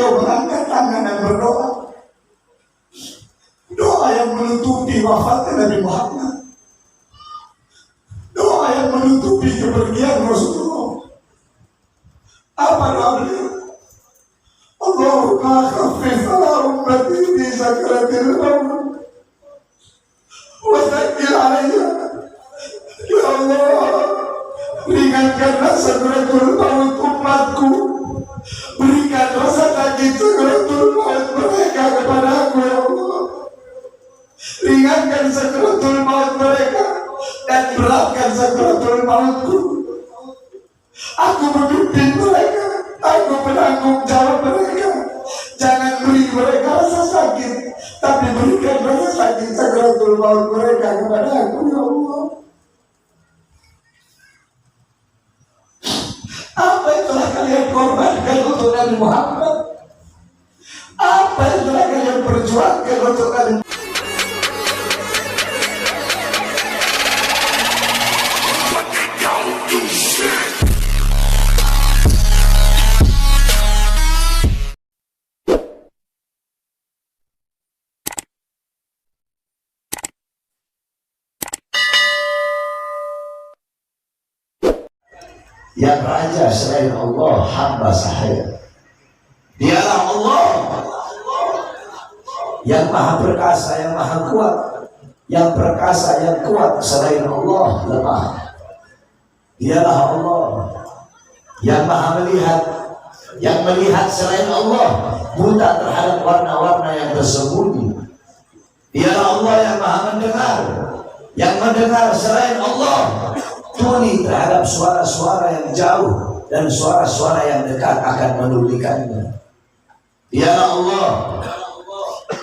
beliau mengangkat tangan dan berdoa. Doa yang menutupi wafatnya Nabi Muhammad. Doa yang menutupi kepergian Rasulullah. Apa doa beliau? Allahumma khaffif ala ummati fi sakaratil maut wa thaqqil alayya. Ya Allah, ringankanlah sakaratul maut umatku. Berikan rasa sakit sakaratul maut mereka kepada aku, ya Allah. Ringankan sakaratul maut mereka dan beratkan sakaratul mautku. Aku memimpin mereka, aku penanggung jawab mereka. Jangan beri mereka rasa sakit, tapi berikan rasa sakit sakaratul maut mereka kepada aku, ya Allah. Apa yang telah kalian korbankan untuk Nabi Muhammad? Apa yang telah kalian perjuangkan untuk Nabi Muhammad? Yang raja selain Allah hamba sahaya. Dialah Allah yang maha perkasa, yang maha kuat. Yang perkasa, yang kuat selain Allah lemah. Dialah Allah yang maha melihat. Yang melihat selain Allah buta terhadap warna-warna yang tersembunyi. Dialah Allah yang maha mendengar. Yang mendengar selain Allah tuli terhadap suara-suara yang jauh dan suara-suara yang dekat akan menulikannya. Dialah Allah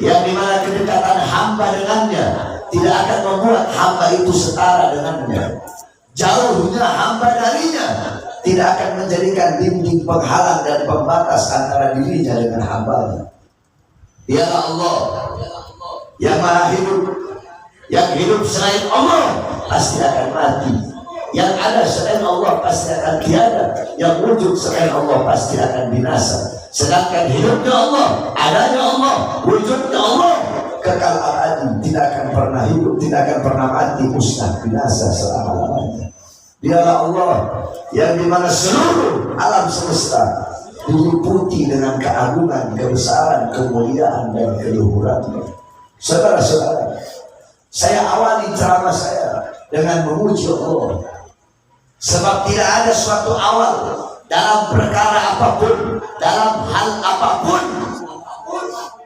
yang dimana kedekatan hamba dengannya tidak akan membuat hamba itu setara dengannya. Jauhnya hamba darinya tidak akan menjadikan dinding penghalang dan pembatas antara dirinya dengan hambanya. Dialah Allah yang maha hidup. Yang hidup selain Allah pasti akan mati. Yang ada selain Allah pasti akan tiada. Yang wujud selain Allah pasti akan binasa. Sedangkan hidupnya Allah, adanya Allah, wujudnya Allah kekal abadi, tidak akan pernah hidup, tidak akan pernah mati, musnah, binasa selama-lamanya. Dialah Allah yang dimana seluruh alam semesta diliputi dengan keagungan, kebesaran, kemuliaan dan keluhurannya. Saudara-saudara, saya awali ceramah saya dengan memuji Allah. Sebab tidak ada suatu awal dalam perkara apapun, dalam hal apapun,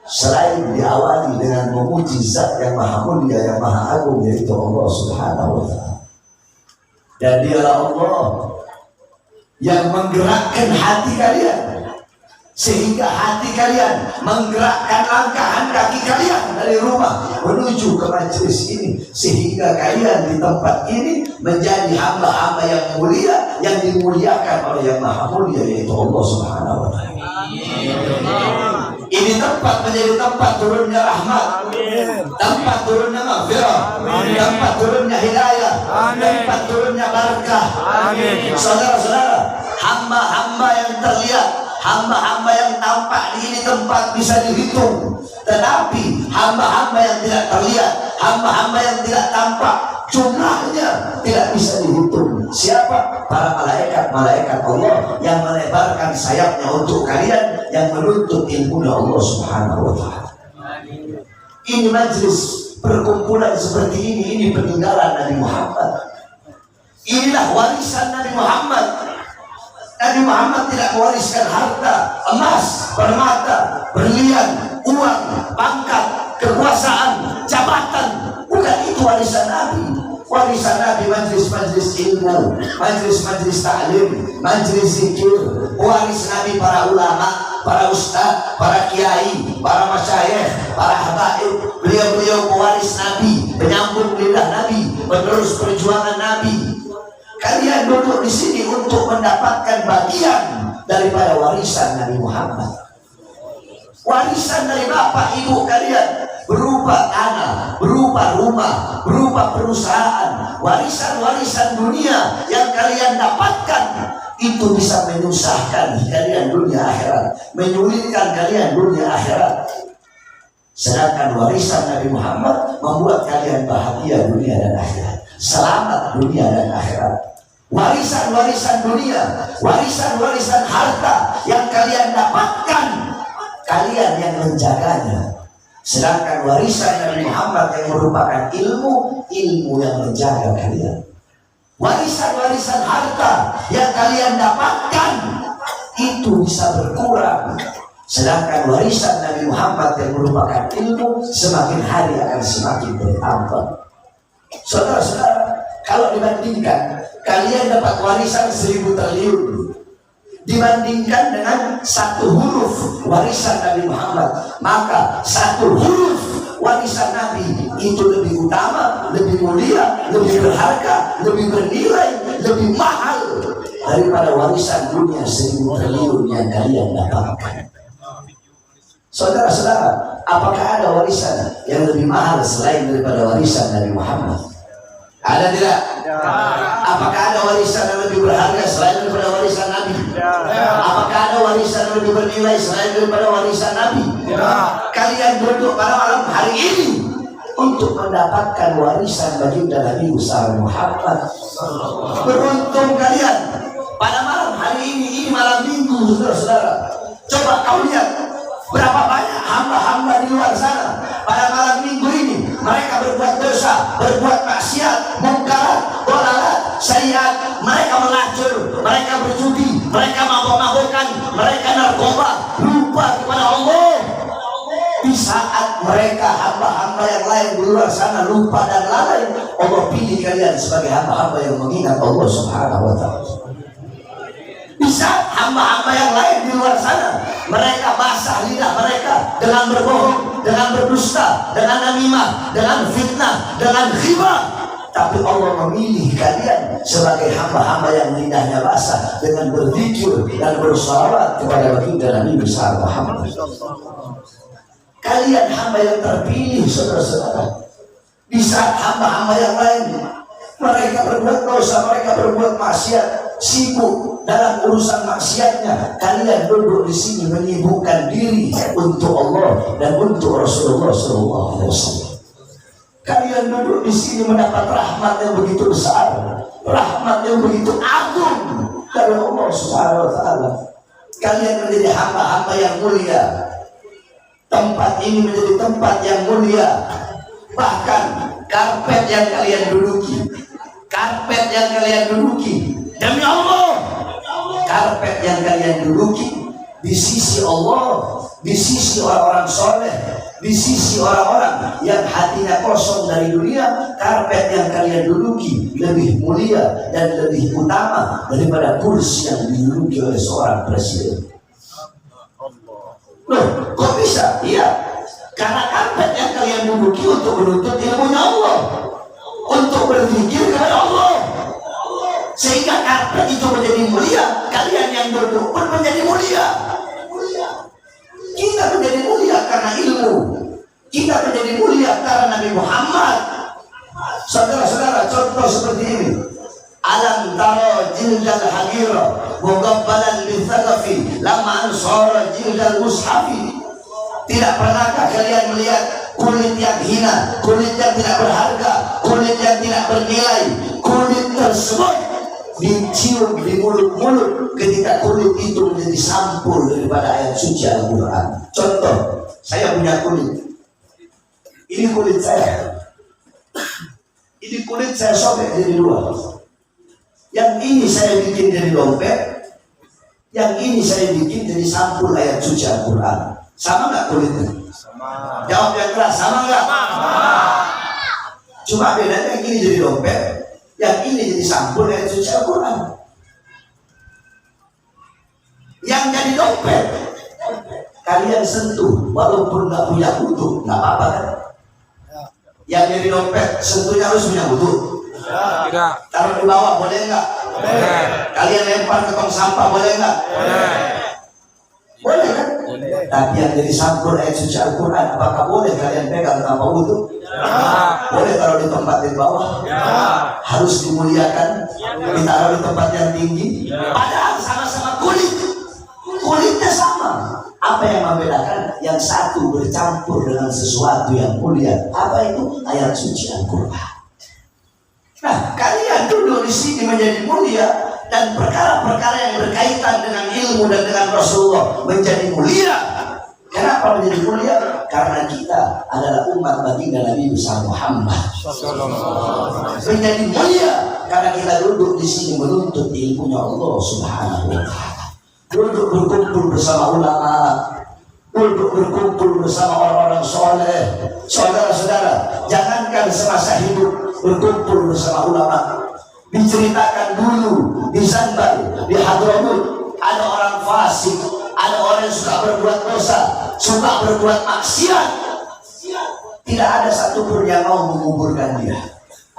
selain diawali dengan memuji Zat yang maha mulia, yang maha agung, yaitu Allah Subhanahu wa ta'ala. Dan dialah Allah yang menggerakkan hati kalian, sehingga hati kalian menggerakkan langkahan kaki kalian dari rumah menuju ke majelis ini, sehingga kalian di tempat ini menjadi hamba-hamba yang mulia, yang dimuliakan oleh yang maha mulia, yaitu Allah Subhanahu wa ta'ala. Ini tempat menjadi tempat turunnya rahmat, tempat turunnya maghfirah, tempat turunnya hidayah, tempat turunnya barakah. Saudara-saudara, hamba-hamba yang terlihat, hamba-hamba yang tampak di ini tempat bisa dihitung, tetapi hamba-hamba yang tidak terlihat, hamba-hamba yang tidak tampak, jumlahnya tidak bisa dihitung. Siapa? Para malaikat-malaikat Allah yang melebarkan sayapnya untuk kalian, yang menuntut ilmu Allah Subhanahu wa ta'ala. Ini majlis perkumpulan seperti ini peninggalan Nabi Muhammad. Inilah warisan Nabi Muhammad. Nabi Muhammad tidak mewariskan harta, emas, permata, berlian, uang, pangkat, kekuasaan, jabatan. Bukan itu warisan Nabi. Warisan Nabi majlis-majlis ilmu, majlis-majlis ta'lim, majlis zikir. Waris Nabi para ulama, para ustaz, para kiai, para masyayikh, para habaib. Beliau-beliau pewaris Nabi, penyambung lidah Nabi, penerus perjuangan Nabi. Kalian duduk di sini untuk mendapatkan bagian daripada warisan Nabi Muhammad. Warisan dari bapak ibu kalian berupa tanah, berupa rumah, berupa perusahaan, warisan-warisan dunia yang kalian dapatkan itu bisa menyusahkan kalian dunia akhirat, menyulitkan kalian dunia akhirat. Sedangkan warisan Nabi Muhammad membuat kalian bahagia dunia dan akhirat, selamat dunia dan akhirat. Warisan-warisan dunia, warisan-warisan harta yang kalian dapatkan, kalian yang menjaganya. Sedangkan warisan Nabi Muhammad yang merupakan ilmu yang menjaga kalian. Warisan-warisan harta yang kalian dapatkan itu bisa berkurang. Sedangkan warisan Nabi Muhammad yang merupakan ilmu semakin hari akan semakin bertambah. Saudara-saudara, kalau dibandingkan kalian dapat warisan 1000 triliun dibandingkan dengan 1 huruf warisan Nabi Muhammad, maka 1 huruf warisan Nabi itu lebih utama, lebih mulia, lebih berharga, lebih bernilai, lebih mahal daripada warisan dunia 1000 triliun yang kalian dapatkan. Saudara-saudara, apakah ada warisan yang lebih mahal selain daripada warisan Nabi Muhammad? Ada tidak? Apakah ada warisan yang lebih berharga selain daripada warisan Nabi? Apakah ada warisan yang lebih bernilai selain daripada warisan Nabi? Kalian duduk pada malam hari ini untuk mendapatkan warisan baginda Nabi besar Muhammad. Beruntung kalian pada malam hari ini malam minggu, saudara-saudara. Coba kau lihat berapa banyak hamba-hamba di luar sana pada malam minggu ini mereka berbuat dosa, berbuat maksiat, mungkarat, dolalat, sayyiat, mereka melacur, mereka berjudi, mereka mabuk-mabukan, mereka narkoba, lupa kepada Allah. Di saat mereka hamba-hamba yang lain di luar sana lupa dan lalai, Allah pilih kalian sebagai hamba-hamba yang mengingat Allah Subhanahu wa ta'ala. Bisa hamba-hamba yang lain di luar sana mereka basah lidah mereka dengan berbohong, dengan berdusta, dengan namimah, dengan fitnah, dengan ghibah. Tapi Allah memilih kalian sebagai hamba-hamba yang lidahnya basah dengan berzikir dan bersalawat kepada baginda Nabi besar Muhammad. Kalian hamba yang terpilih, saudara-saudara. Di saat hamba-hamba yang lain mereka berbuat dosa, mereka berbuat maksiat, sibuk dalam urusan maksiatnya, kalian duduk di sini menyibukkan diri untuk Allah dan untuk Rasulullah SAW. Kalian duduk di sini mendapat rahmat yang begitu besar, rahmat yang begitu agung dari Allah Subhanahu wa ta'ala. Kalian menjadi hamba-hamba yang mulia. Tempat ini menjadi tempat yang mulia. Bahkan karpet yang kalian duduki, karpet yang kalian duduki, demi Allah, karpet yang kalian duduki di sisi Allah, di sisi orang-orang soleh, di sisi orang-orang yang hatinya kosong dari dunia, karpet yang kalian duduki lebih mulia dan lebih utama daripada kursi yang diduduki oleh seorang presiden. Loh, kok bisa? Iya, karena karpet yang kalian duduki untuk menuntut ilmunya Allah, untuk berzikir kepada Allah, sehingga karpet itu menjadi mulia. Kalian yang duduk pun menjadi mulia. Kita menjadi mulia karena ilmu, kita menjadi mulia karena Nabi Muhammad. Saudara-saudara, contoh seperti ini. Alam taro jildal hagiro mugabbalan bithaqafi lama ansara jildal mushafi. Tidak pernahkah kalian melihat kulit yang hina, kulit yang tidak berharga, kulit yang tidak bernilai, kulit tersebut dicium di mulut-mulut ketika kulit itu menjadi sampul daripada ayat suci Al-Quran. Contoh, saya punya kulit. Ini kulit saya. Ini kulit saya sobek jadi dua. Yang ini saya bikin jadi dompet, yang ini saya bikin jadi sampul ayat suci Al-Quran. Sama nggak kulitnya? Sama. Jawab yang keras, sama nggak? Sama. Cuma bedanya yang ini jadi dompet, yang ini jadi sampul ayat suci Al-Quran. Yang jadi dompet kalian sentuh walaupun nggak punya kutu, nggak apa-apa kan? Yang jadi dompet sentuhnya harus punya kutu. Tidak. Taruh di bawah boleh nggak? Boleh. Kalian lempar ke tong sampah boleh nggak? Boleh. Boleh kan? Boleh. Tapi yang jadi sampul ayat suci Al-Quran, apakah boleh kalian pegang tanpa wudu? Boleh taruh di tempat di bawah? Harus dimuliakan? Ditaruh di tempat yang tinggi? Padahal sama-sama kulit. Kulitnya sama. Apa yang membedakan? Yang satu bercampur dengan sesuatu yang mulia. Apa itu? Ayat suci Al-Quran. Nah, kalian duduk di sini menjadi mulia, dan perkara-perkara yang berkaitan dengan ilmu dan dengan Rasulullah menjadi mulia. Kenapa menjadi mulia? Karena kita adalah umat baginda Nabi besar Muhammad. Menjadi mulia karena kita duduk di sini menuntut ilmunya Allah Subhanahu wa Ta'ala. Duduk berkumpul bersama ulama, duduk berkumpul bersama orang-orang soleh. Saudara-saudara, jangankan semasa hidup berkumpul bersama ulama. Diceritakan dulu di Zanbar, di Hadramut, ada orang fasik, ada orang yang suka berbuat dosa, suka berbuat maksiat. Tidak ada satupun yang mau menguburkan dia.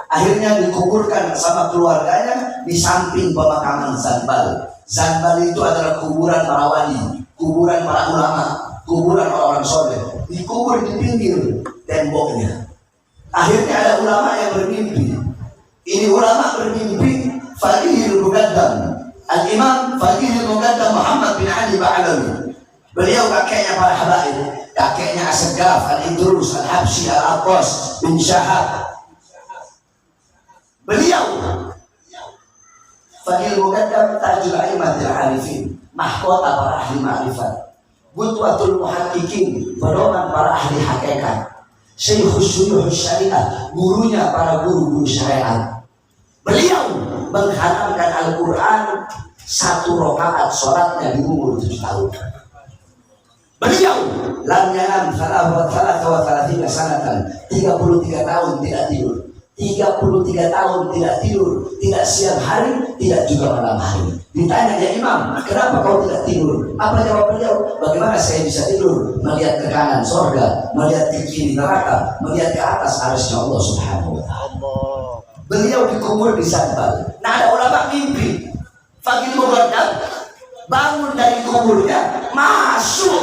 Akhirnya dikuburkan sama keluarganya di samping pemakaman Zanbar. Zanbar itu adalah kuburan para wali, kuburan para ulama, kuburan orang-orang soleh. Dikubur di pinggir temboknya. Akhirnya ada ulama yang bermimpi. Ini ulama bermimpi Faqihul Muqaddam, Al-Imam Faqihul Muqaddam Muhammad bin Ali Ba'alawi. Beliau kakeknya para habaib, kakeknya As-Saggaf, Al-Idrus, Al-Habsyi, Al-Aqqas bin Syahab. Beliau Faqihul Muqaddam Tajul Aimatil Arifin, mahkota para ahli ma'rifat, Qudwatul Muhaqqiqin, pedoman para ahli hakikat, Syekhus Syuyuhus Syariah, gurunya para guru-guru syariat. Beliau menghatamkan Al-Quran 1 rakaat sholatnya di umur 7 tahun. Beliau lam yanam 33 sanatan, 33 tahun tidak tidur. 33 tahun tidak tidur, tidak siang hari, tidak juga malam hari. Ditanya, ya Imam, kenapa kau tidak tidur? Apa jawab beliau? Bagaimana saya bisa tidur? Melihat ke kanan surga, melihat ke kiri neraka, melihat ke atas arsy Allah Subhanahu wa Ta'ala. Beliau dikubur di Zanbar. Nah, ada ulama mimpi Faqihul Muqaddam bangun dari kuburnya, masuk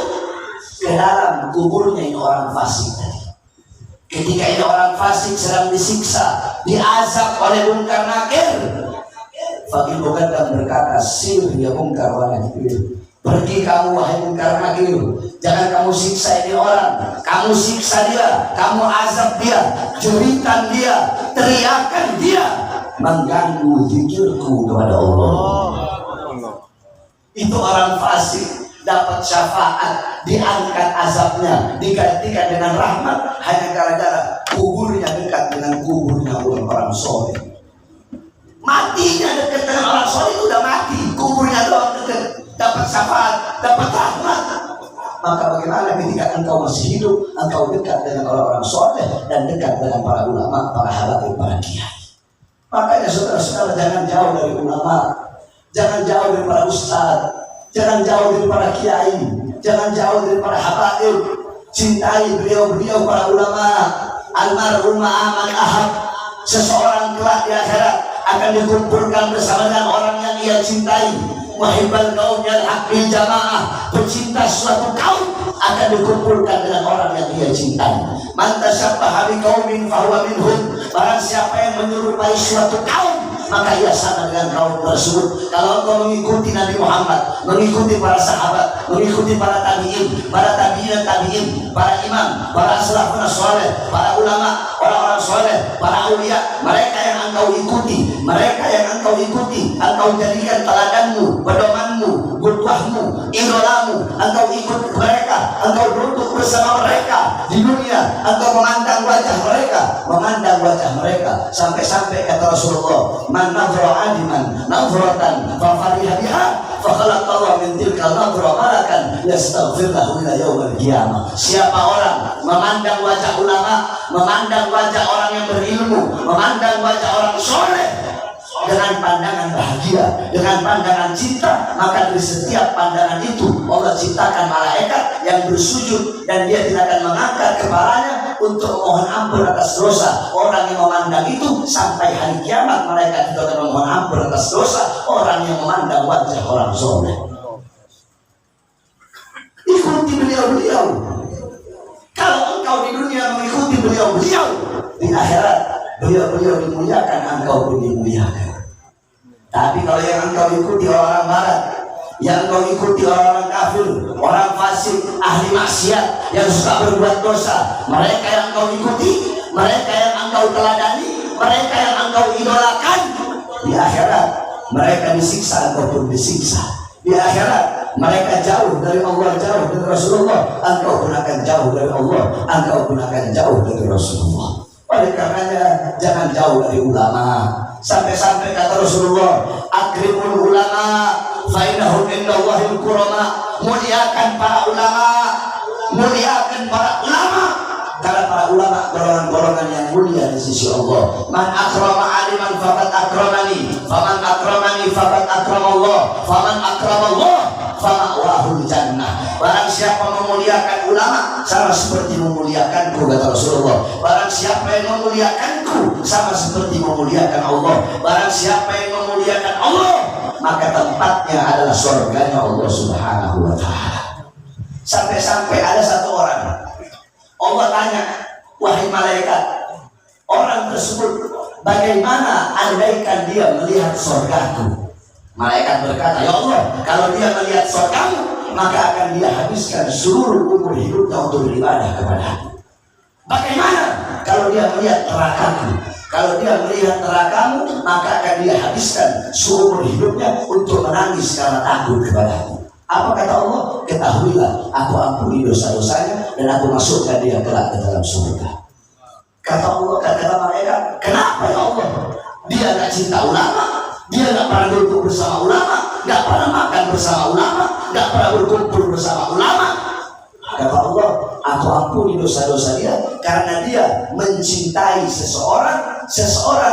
ke dalam kuburnya ini orang fasik tadi. Ketika ini orang fasik sedang disiksa, diazab oleh Munkar Nakir, Faqihul Muqaddam berkata, sir ya Munkar wa Nakir, pergi kamu wahai Munkar Nakir, jangan kamu siksa ini orang, kamu siksa dia, kamu azab dia, jeritan dia, teriakan dia, mengganggu zikirku kepada Allah. Itu orang fasik dapat syafaat, diangkat azabnya, digantikan dengan rahmat hanya gara-gara kuburnya dekat dengan kuburnya orang soleh. Matinya dekat dengan orang soleh itu udah mati, kuburnya doang dekat, dapat syafaat, dapat rahmat. Maka bagaimana ketika engkau masih hidup, engkau dekat dengan orang-orang soleh dan dekat dengan para ulama, para habaib, para kiai. Makanya saudara-saudara, jangan jauh dari ulama, jangan jauh dari para ustaz, jangan jauh dari para kiai, jangan jauh dari para habaib. Cintai beliau-beliau para ulama. Almarhum Ma'aman Ahad, seseorang kelak di akhirat akan dikumpulkan bersama dengan orang yang ia cintai. Muhibbal qaum yal haqqil jamaah, pecinta suatu kaum akan dikumpulkan dengan orang yang ia cintai. Man tashabbaha biqaumin fahuwa minhum, barang siapa yang menyerupai suatu kaum maka ia sama dengan kaum tersebut. Kalau engkau mengikuti Nabi Muhammad, mengikuti para sahabat, mengikuti para tabi'in, para tabi'in dan tabi'in, para imam, para salafun saleh, para ulama, orang-orang soleh, para aulia, mereka yang engkau ikuti, mereka yang engkau ikuti, engkau jadikan teladanmu, pedomanmu, qudwahmu, idolamu, engkau ikut mereka, engkau duduk bersama mereka di dunia, engkau memandang wajah mereka, sampai-sampai kata Rasulullah, man nadhara aliman nadhratan fa fariha biha fa khalaqallahu min tilka nadhra malakan yastaghfir lahu ila yaumil qiyamah. Siapa orang memandang wajah ulama, memandang wajah orang yang berilmu, memandang wajah orang soleh dengan pandangan bahagia, dengan pandangan cinta, maka dari setiap pandangan itu Allah ciptakan malaikat yang bersujud, dan dia tidak akan mengangkat kepalanya untuk memohon ampun atas dosa orang yang memandang itu. Sampai hari kiamat malaikat itu akan memohon ampun atas dosa orang yang memandang wajah orang soleh. Ikuti beliau-beliau. Kalau engkau di dunia mengikuti beliau beliau-beliau di akhirat, beliau-beliau dimuliakan, engkau pun dimuliakan. Tapi kalau yang engkau ikuti orang barat, yang engkau ikuti orang kafir, orang fasik, ahli maksiat, yang suka berbuat dosa, mereka yang engkau ikuti, mereka yang engkau teladani, mereka yang engkau idolakan, di akhirat mereka disiksa, engkau pun disiksa. Di akhirat mereka jauh dari Allah, jauh dari Rasulullah, engkau pun akan jauh dari Allah, engkau pun akan jauh dari Rasulullah. Oleh karenanya jangan jauh dari ulama. Sampai-sampai kata Rasulullah, akrimul ulama fa innahum indallahil kurama. Muliakan para ulama, muliakan para ulama, karena para ulama golongan-golongan yang mulia di sisi Allah. Man akrama aliman faqad akramani, faman akramani faqad akramallah, faman akramallah fama'wahul jannah. Barang siapa memuliakan ulama sama seperti memuliakanku, kata Rasulullah. Barang siapa yang memuliakanku sama seperti memuliakan Allah. Barang siapa yang memuliakan Allah, maka tempatnya adalah surganya Allah Subhanahu wa ta'ala. Sampai-sampai ada satu orang, Allah tanya, wahai malaikat, orang tersebut bagaimana andaikan dia melihat surgaku? Malaikat berkata, ya Allah, kalau dia melihat surgamu, maka akan dia habiskan seluruh umur hidupnya untuk beribadah kepadamu. Bagaimana kalau dia melihat nerakaku? Kalau dia melihat nerakamu, maka akan dia habiskan seumur hidupnya untuk menangis karena takut kepadamu. Apa kata Allah? Ketahuilah, aku ampuni dosa-dosanya dan aku masukkan dia kelak ke dalam surga. Kata Allah, kata malaikat, kenapa ya Allah? Dia gak cinta ulama, dia gak pernah duduk bersama ulama, gak pernah makan bersama ulama, gak pernah berkumpul bersama ulama. Kata Allah, aku ampuni dosa-dosa dia karena dia mencintai seseorang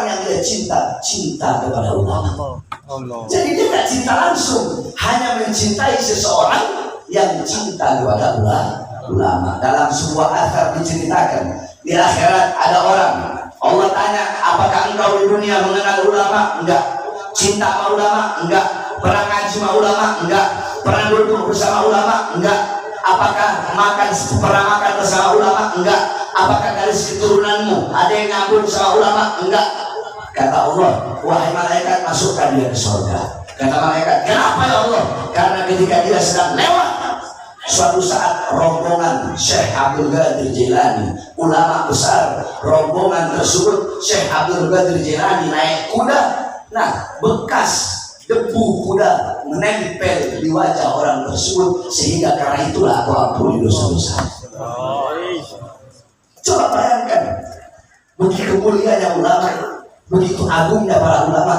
yang dia cinta kepada ulama. Jadi dia tidak cinta langsung, hanya mencintai seseorang yang cinta kepada ulama. Dalam sebuah athar diceritakan, di akhirat ada orang, Allah tanya, apakah engkau di dunia mengenal ulama? Enggak. Cinta sama ulama? Enggak. Pernah ngaji sama ulama? Enggak. Pernah duduk bersama ulama? Enggak. Apakah pernah makan bersama ulama? Enggak. Apakah garis keturunanmu ada yang ngabur bersama ulama? Enggak. Kata Allah, wahai malaikat, masukkan dia ke surga. Kata malaikat, kenapa ya Allah? Karena ketika dia sedang lewat, suatu saat rombongan Syekh Abdul Qadir Jailani, ulama besar, rombongan tersebut Syekh Abdul Qadir Jailani naik kuda. Nah, bekas debu kuda menempel di wajah orang tersebut, sehingga karena itulah aku ampuni dosa-dosa. Coba bayangkan, begitu mulianya ulama, begitu agungnya para ulama.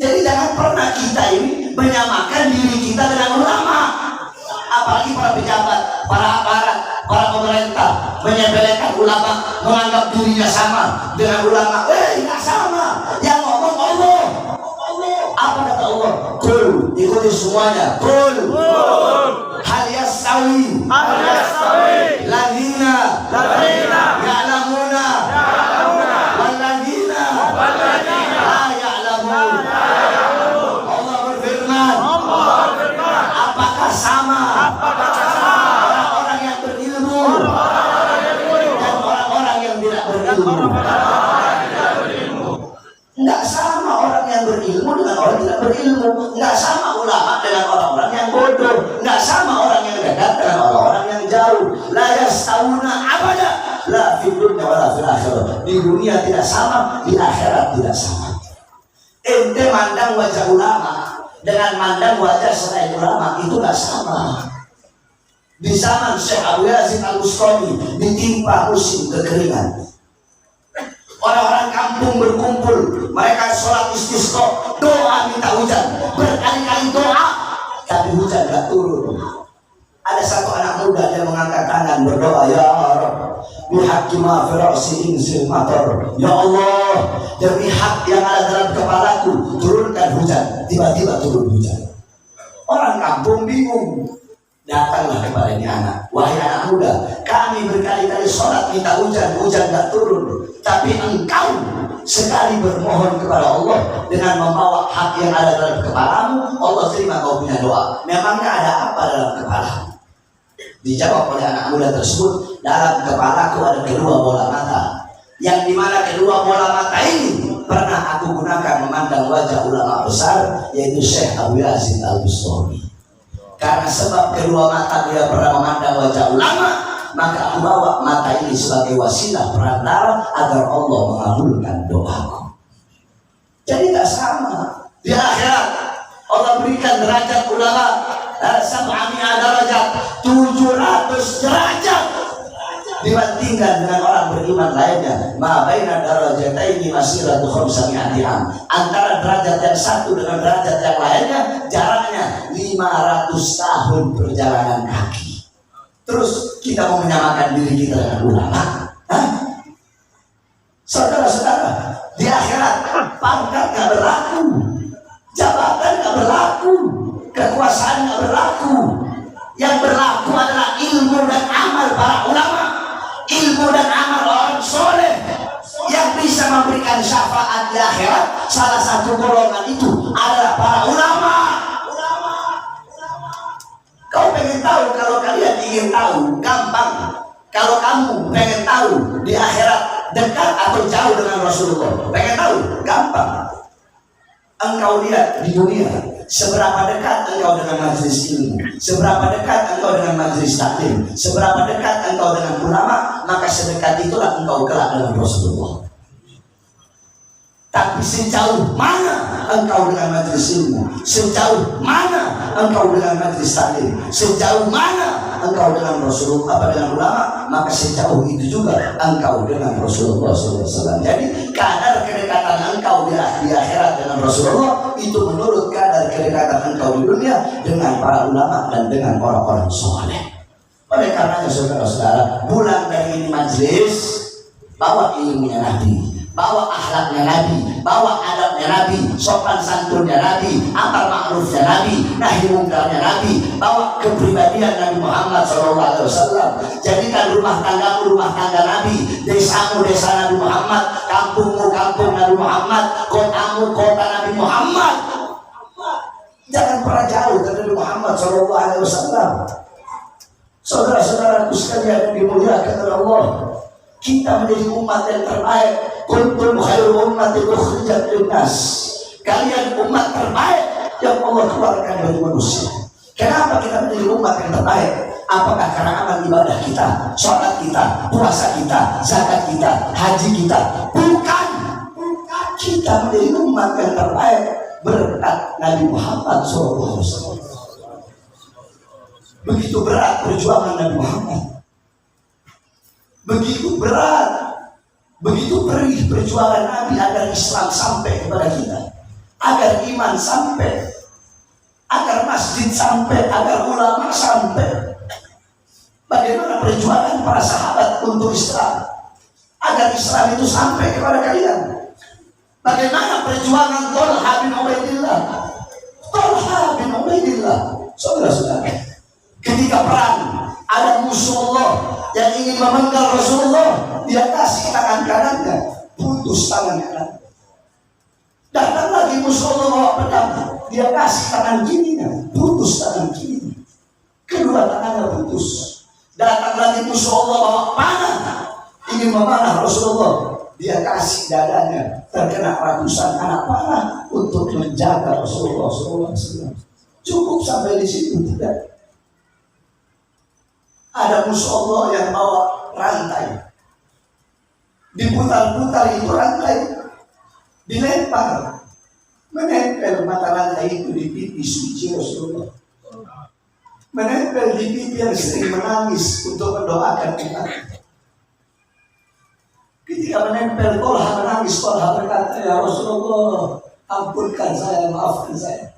Jadi jangan pernah kita ini menyamakan diri kita dengan ulama. Apalagi para pejabat, para aparat, para pemerintah menyepelekan ulama, menganggap dirinya sama dengan ulama. Tidak sama. Yang ngomong Allah. Apa kata Allah? Qul, ikuti semuanya. Qul hal yastawi ladina ya'lamuna wal ladina la ya'lamun. Allah berfirman, apakah sama orang-orang yang berilmu dan orang-orang yang tidak berilmu? Enggak sama orang yang berilmu dengan orang yang tidak berilmu. Enggak sama ulama dengan orang-orang yang bodoh. Enggak sama orang yang dekat dengan orang-orang yang jauh. La yastawuna abada, la fid dunya wa la fil akhirah. Di dunia tidak sama, di akhirat tidak sama. Ente mandang wajah ulama dengan mandang wajah selain ulama itu enggak sama. Di zaman Syekh Abu Yazid Al-Bustami ditimpa musim kekeringan. Orang-orang kampung berkumpul, mereka sholat istisqa, doa minta hujan, berkali-kali doa, tapi hujan gak turun. Ada satu anak muda yang mengangkat tangan berdoa, ya Rabb, bihaqqi ma fi ra'si inzil matar. Ya Allah, demi hak yang ada dalam kepalaku, turunkan hujan. Tiba-tiba turun hujan. Orang kampung bingung. Datanglah kepada ini anak, wahai anak muda, kami berkali-kali sholat minta hujan, hujan gak turun, tapi engkau sekali bermohon kepada Allah dengan membawa hak yang ada dalam kepalamu, Allah terima kau punya doa. Memangnya ada apa dalam kepalamu? Dijawab oleh anak muda tersebut, dalam kepalaku ada kedua bola mata, yang dimana kedua bola mata ini pernah aku gunakan memandang wajah ulama besar, yaitu Syekh Abu Yazid Al-Bustami. Karena sebab kedua mata dia pernah memandang wajah ulama, maka aku bawa mata ini sebagai wasilah perantara agar Allah mengabulkan doaku. Jadi tak sama. Di akhirat Allah berikan derajat ulama sab'ami'a derajat, 700 derajat dibandingkan dengan orang beriman lainnya. Ma baina darajataini masiratu khamsami'ati am. Antara derajat yang satu dengan derajat yang lainnya jaraknya 500 tahun perjalanan kaki. Terus kita mau menyamakan diri kita dengan ulama? Hah? Saudara-saudara, di akhirat pangkat gak berlaku, jabatan gak berlaku, kekuasaan gak berlaku. Yang berlaku adalah ilmu dan amal para ulama, ilmu dan amal orang soleh yang bisa memberikan syafaat di akhirat. Salah satu golongan itu adalah para ulama. Kau pengen tahu, kalau kalian ingin tahu, gampang. Kalau kamu pengen tahu di akhirat dekat atau jauh dengan Rasulullah, pengen tahu, gampang. Engkau lihat di dunia, seberapa dekat engkau dengan majelis ilmu, seberapa dekat engkau dengan majelis taklim, seberapa dekat engkau dengan ulama, maka sedekat itulah engkau kelak dengan Rasulullah. Tapi sejauh mana engkau dengan majelis ilmu, sejauh mana engkau dengan majelis taklim, sejauh mana engkau dengan Rasulullah, dengan ulama, maka sejauh itu juga engkau dengan Rasulullah SAW. Jadi kadar kedekatan engkau di akhirat dengan Rasulullah itu menurut kadar kedekatan engkau di dunia dengan para ulama dan dengan orang-orang soleh. Oleh karenanya saudara-saudara, pulang dari ini majelis, bawa ilmunya Nabi, bawa akhlaknya Nabi, bawa adabnya Nabi, sopan santunnya Nabi, amar ma'rufnya Nabi, nahi mungkarnya Nabi, bawa kepribadian Nabi Muhammad SAW. Jadikan rumah tanggamu rumah tangga Nabi, desamu desa Nabi Muhammad, kampungmu kampung Nabi Muhammad, kotamu kota Nabi Muhammad. Jangan pernah jauh dari Nabi Muhammad SAW. Saudara-saudaraku sekalian yang dimuliakan oleh Allah, kita menjadi umat yang terbaik. Kuntum khairul ummatin ukhrijat linnas. Kalian umat terbaik yang Allah keluarkan bagi manusia. Kenapa kita menjadi umat yang terbaik? Apakah karena amal ibadah kita, sholat kita, puasa kita, zakat kita, haji kita? Bukan. Kita menjadi umat yang terbaik berkat Nabi Muhammad SAW. Begitu berat perjuangan Nabi Muhammad, begitu berat, begitu perih perjuangan Nabi agar Islam sampai kepada kita, agar iman sampai, agar masjid sampai, agar ulama sampai. Bagaimana perjuangan para sahabat untuk Islam, agar Islam itu sampai kepada kalian? Bagaimana perjuangan Thalha bin Ubaidillah? Thalha bin Ubaidillah, saudara-saudara, ketika perang ada musuh Allah yang ingin memenggal Rasulullah, dia kasih tangan kanannya, putus tangan kanan. Datang lagi musuh Allah bawa pedang, dia kasih tangan kirinya, putus tangan kirinya. Kedua tangannya putus. Datang lagi musuh Allah bawa panah, ingin memanah Rasulullah, dia kasih dadanya, terkena ratusan anak panah untuk menjaga Rasulullah SAW. Cukup sampai di situ? Tidak. Ada musuh Allah yang bawa rantai, diputar-putar itu rantai, dilempar, menempel mata rantai itu di pipi suci Rasulullah, menempel di pipi yang sering menangis untuk mendoakan kita. Ketika menempel, Thalha menangis. Thalha berkata, ya Rasulullah, ampunkan saya, maafkan saya.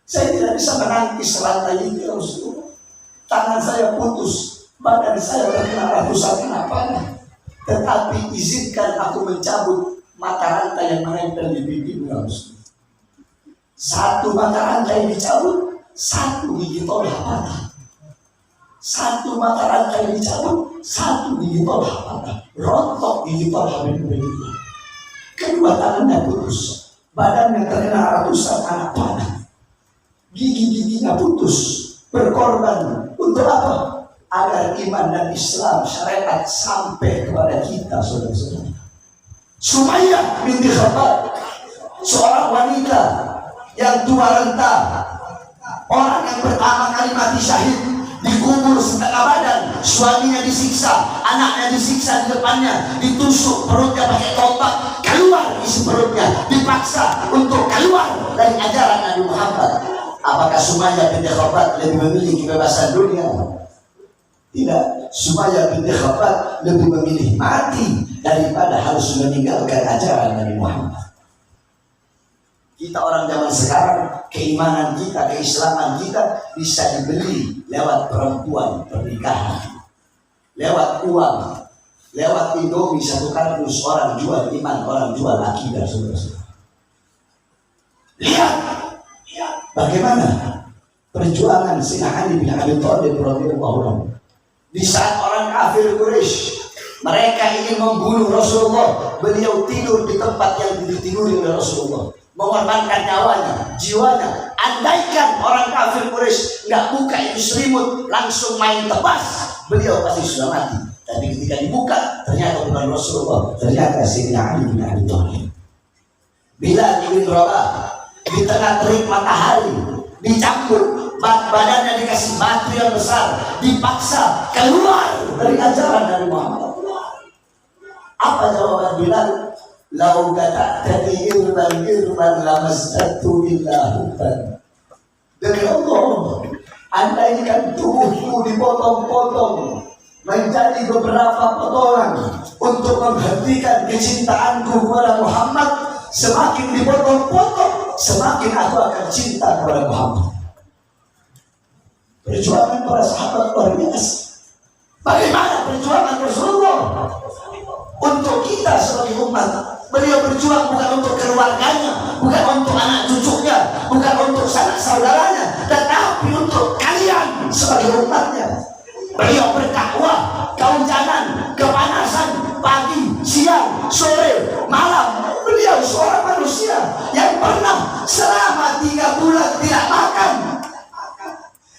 Saya tidak bisa menangis rantai itu ya Rasulullah. Tangan saya putus, badan saya terkena ratusan kena panah. Tetapi izinkan aku mencabut mata rantai yang menempel di pipimu ya Rasulullah. Satu mata rantai dicabut, satu gigi Thalha patah. Satu mata rantai dicabut, satu gigi Thalha patah. Rontok gigi Thalha bin Ubaidillah. Kedua tangannya putus, badannya terkena ratusan anak panah. Gigi-giginya putus, berkorban Untuk apa? Agar iman dan Islam syariat sampai kepada kita, saudara-saudara. Sumayyah binti Khabbab, seorang wanita yang tua renta, orang yang pertama kali mati syahid, dikubur setengah badan, suaminya disiksa, anaknya disiksa di depannya, ditusuk perutnya pakai tombak, keluar isi perutnya, dipaksa untuk keluar dari ajaran Nabi Muhammad. Apakah Sumayyah binti Khabbab lebih memilih kebebasan dunia? Tidak. Sumayyah binti Khabbab lebih memilih mati daripada harus meninggalkan ajaran Nabi Muhammad. Kita orang zaman sekarang, keimanan kita, keislaman kita bisa dibeli lewat perempuan, pernikahan, lewat uang, lewat Indomie satu kardus, orang jual iman, orang jual akidah, saudara-saudara. Lihat bagaimana perjuangan Sayyidina Ali bin Abi Thalib radhiyallahu anhu. Di saat orang kafir Quraisy mereka ingin membunuh Rasulullah, beliau tidur di tempat yang ditiduri oleh Rasulullah, mengorbankan nyawanya, jiwanya. Andaikan orang kafir Quraisy nggak buka itu selimut, langsung main tebas, beliau pasti sudah mati. Tapi ketika dibuka, ternyata bukan Rasulullah, ternyata Sayyidina Ali bin Abi Thalib. Bilal bin Rabah di tengah terik matahari, dicampur, badannya dikasih batu yang besar, dipaksa keluar dari ajaran Nabi Muhammad. Apa jawaban Bilal? Lau gata'tani irban lamasdatu illa hutan. Demi Allah, andaikan tubuhku dipotong-potong menjadi beberapa potongan untuk menghentikan kecintaanku kepada Muhammad, semakin dipotong-potong, semakin aku akan cinta kepada Muhammad. Perjuangan para sahabat luar biasa. Bagaimana perjuangan Rasulullah untuk kita sebagai umat? Beliau berjuang bukan untuk keluarganya, bukan untuk anak cucunya, bukan untuk sanak saudaranya, tetapi untuk kalian sebagai umatnya. Beliau berdakwah kehujanan, kepanasan, pagi, siang, sore, malam. Beliau seorang manusia yang pernah selama 3 bulan tidak makan.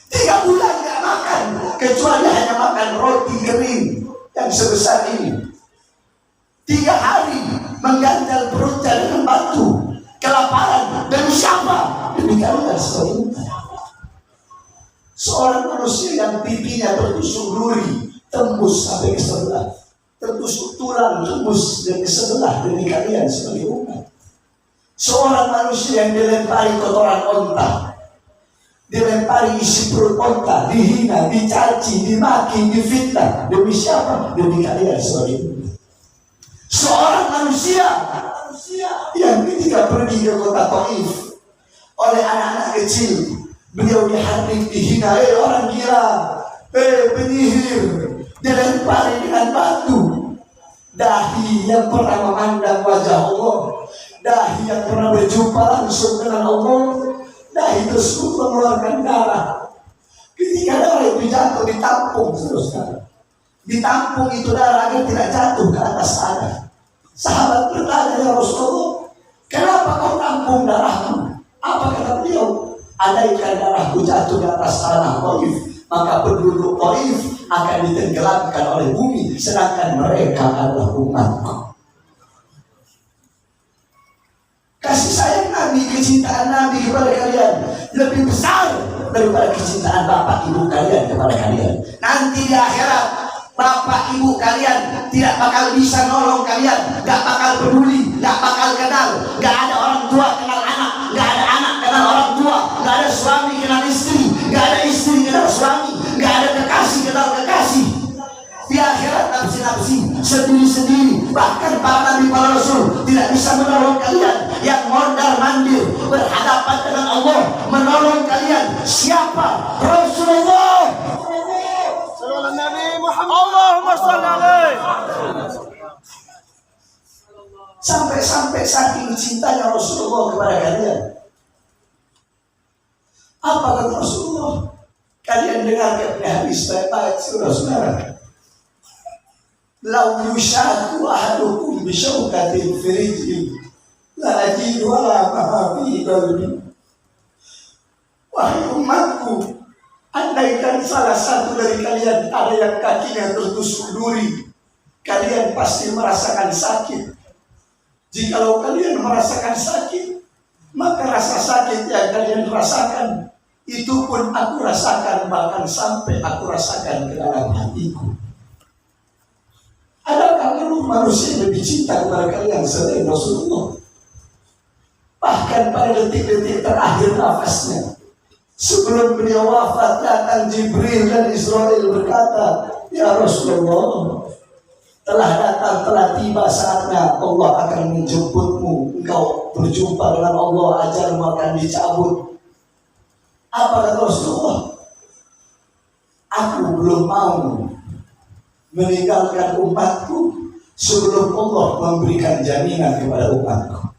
3 bulan tidak makan, kecuali hanya makan roti kering yang sebesar ini. 3 hari mengganjal perutnya dengan batu, kelaparan. Demi siapa? Demi kalian sebagai umat. Seorang manusia yang pipinya tertusuk duri, tembus sampai ke sebelah, tertusuk tulang, tembus ke sebelah, demi kalian sebagai umat. Seorang manusia yang dilempari kotoran onta, dilempari isi perut onta, dihina, dicaci, dimaki, difitnah, demi siapa? Demi kalian sebagai umat. Seorang manusia yang ketika pergi ke kota Taif oleh anak-anak kecil, beliau dihardik, dihina, orang gila, penyihir, dilempari dengan batu. Dahi yang pernah memandang wajah Allah, dahi yang pernah berjumpa langsung dengan Allah, dahi tersebut mengeluarkan darah. Ketika darah itu jatuh, ditampung terus. Ditampung itu darah agar tidak jatuh ke atas tanah. Sahabat bertanya, ya Rasulullah, kenapa kau tampung darahmu? Apa kata beliau? Andaikan darahku jatuh di atas tanah Taif, maka penduduk Taif akan ditenggelamkan oleh bumi, sedangkan mereka adalah umatku. Kasih sayang Nabi, kecintaan Nabi kepada kalian lebih besar daripada kecintaan bapak ibu kalian kepada kalian. Nanti di akhirat, bapak ibu kalian tidak bakal bisa nolong kalian, gak bakal peduli, gak bakal kenal. Gak ada orang tua kenal anak, gak ada anak kenal orang tua, gak ada suami kenal istri, gak ada istri kenal suami, gak ada kekasih kenal kekasih. Di akhirat nafsi-nafsi, sendiri-sendiri. Bahkan para nabi, para rasul tidak bisa menolong kalian. Yang mondar mandir berhadapan dengan Allah menolong kalian siapa? Rasulullah. Nabi Muhammad. Allahumma shalli alaihi. Sampai-sampai saking cintanya Rasulullah kepada kalian. Apa kata Rasulullah? Kalian dengarkan hadis baik-baik, saudara-saudara. Lau yushadu ahadukum bisyaukatin firijin la ajidu ala mahafi qalbi. Wahai umatku, Andaikan salah satu dari kalian ada yang kakinya tertusuk duri, kalian pasti merasakan sakit. Jikalau kalian merasakan sakit, maka rasa sakit yang kalian rasakan itu pun aku rasakan, bahkan sampai aku rasakan ke dalam hatiku. Adakah perlu manusia lebih cinta kepada kalian selain Rasulullah? Bahkan pada detik-detik terakhir nafasnya, sebelum beliau wafat, datang Jibril dan Israel berkata, "Ya Rasulullah, telah datang, telah tiba saatnya Allah akan menjemputmu. Engkau berjumpa dengan Allah, ajalmu akan dicabut." Apa kata Rasulullah? "Aku belum mau meninggalkan umatku sebelum Allah memberikan jaminan kepada umatku."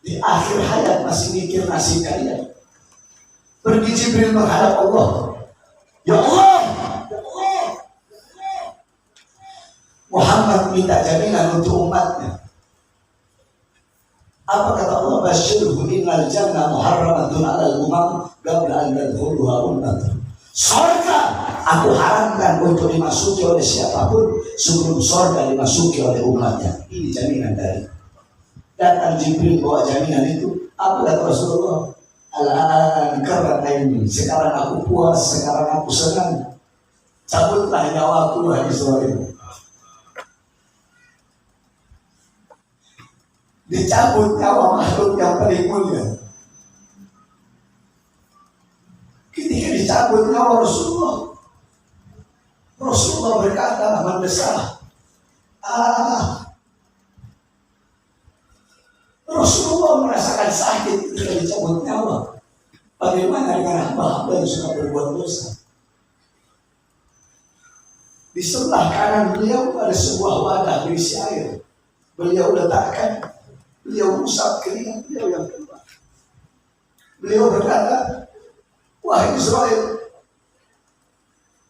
Di akhir hayat masih mikir nasib kalian. Pergi Jibril menghadap Allah. "Ya Allah, Muhammad minta jaminan untuk umatnya." Apa kata Allah? "Basyirhu innal jannah muharramatun 'alal umam qabla an tadkhuluha ummatuh." Surga aku haramkan untuk dimasuki oleh siapapun sebelum surga dimasuki oleh umatnya. Ini jaminan dari. Datang Jibril bawa jaminan itu. Apa kata Rasulullah? "Al-an karena ini. Sekarang aku puas, sekarang aku senang. Cabutlah nyawaku wahai Israel." Dicabut nyawa makhluk yang paling mulia. Ketika dicabut nyawa Rasulullah, Rasulullah berkata mendesak, Rasulullah merasakan sakit ketika dicabut nyawa. Bagaimana dengan hamba-hamba yang sudah berbuat dosa? Di sebelah kanan beliau ada sebuah wadah berisi air. Beliau letakkan, beliau usap keringat beliau yang keluar. Beliau berkata, "Wahai Israel,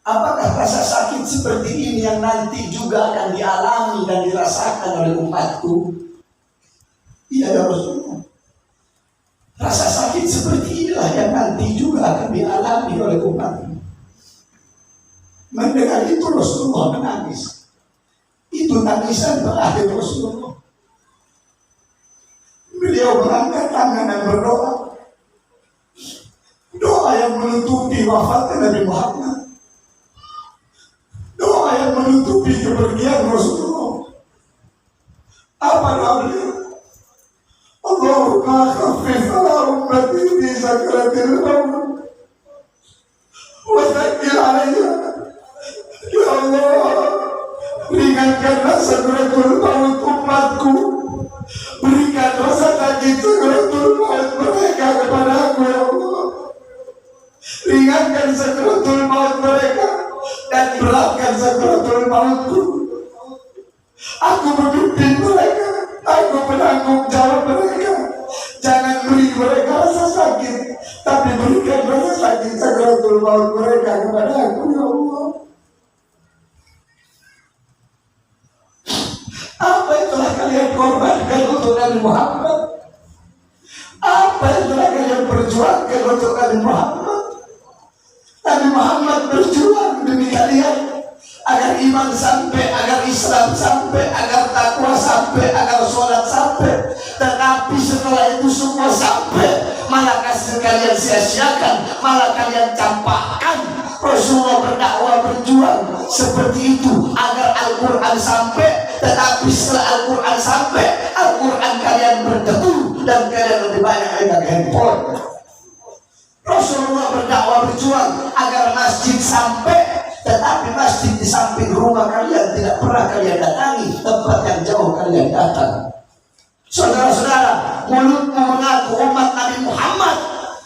apakah rasa sakit seperti ini yang nanti juga akan dialami dan dirasakan oleh umatku?" "Iya ya Rasulullah, rasa sakit seperti inilah yang nanti juga akan dialami oleh umatku." Mendengar itu Rasulullah menangis. Itu tangisan terakhir Rasulullah. Beliau mengangkat tangan dan berdoa. Doa yang menutupi wafatnya Nabi Muhammad. Doa yang menutupi kepergian Rasulullah. Apa doa beliau? "Allahumma khaffif ala ummati fi sakratil maut wa thaqqil 'alayha." Ya Allah, ringankanlah sakratul maut umatku. Berikan rasa sakit sakratul maut mereka kepada aku, ya Allah. Ringankan sakratul maut mereka dan beratkan sakratul mautku. Aku memimpin mereka, aku penanggung jawab mereka. Jangan beri mereka rasa sakit, tapi berikan rasa sakit sakratul maut mereka kepada aku, ya Allah. Apa yang telah kalian korbankan untuk Nabi Muhammad? Apa yang telah kalian perjuangkan untuk Nabi Muhammad? Nabi Muhammad berjuang demi kalian agar iman sampai, agar Islam sampai, agar takwa sampai, agar sholat sampai. Tetapi setelah itu semua sampai, malah kasih kalian sia-siakan, malah kalian campakkan. Rasulullah berdakwah berjuang seperti itu agar Al-Quran sampai, tetapi setelah Al-Quran sampai, Al-Quran kalian berdebu dan kalian lebih banyak pegang handphone. Rasulullah berdakwah berjuang agar masjid sampai, tetapi masjid di samping rumah kalian tidak pernah kalian datangi, tempat yang jauh kalian datang. Saudara-saudara, mulutmu mengaku umat Nabi Muhammad,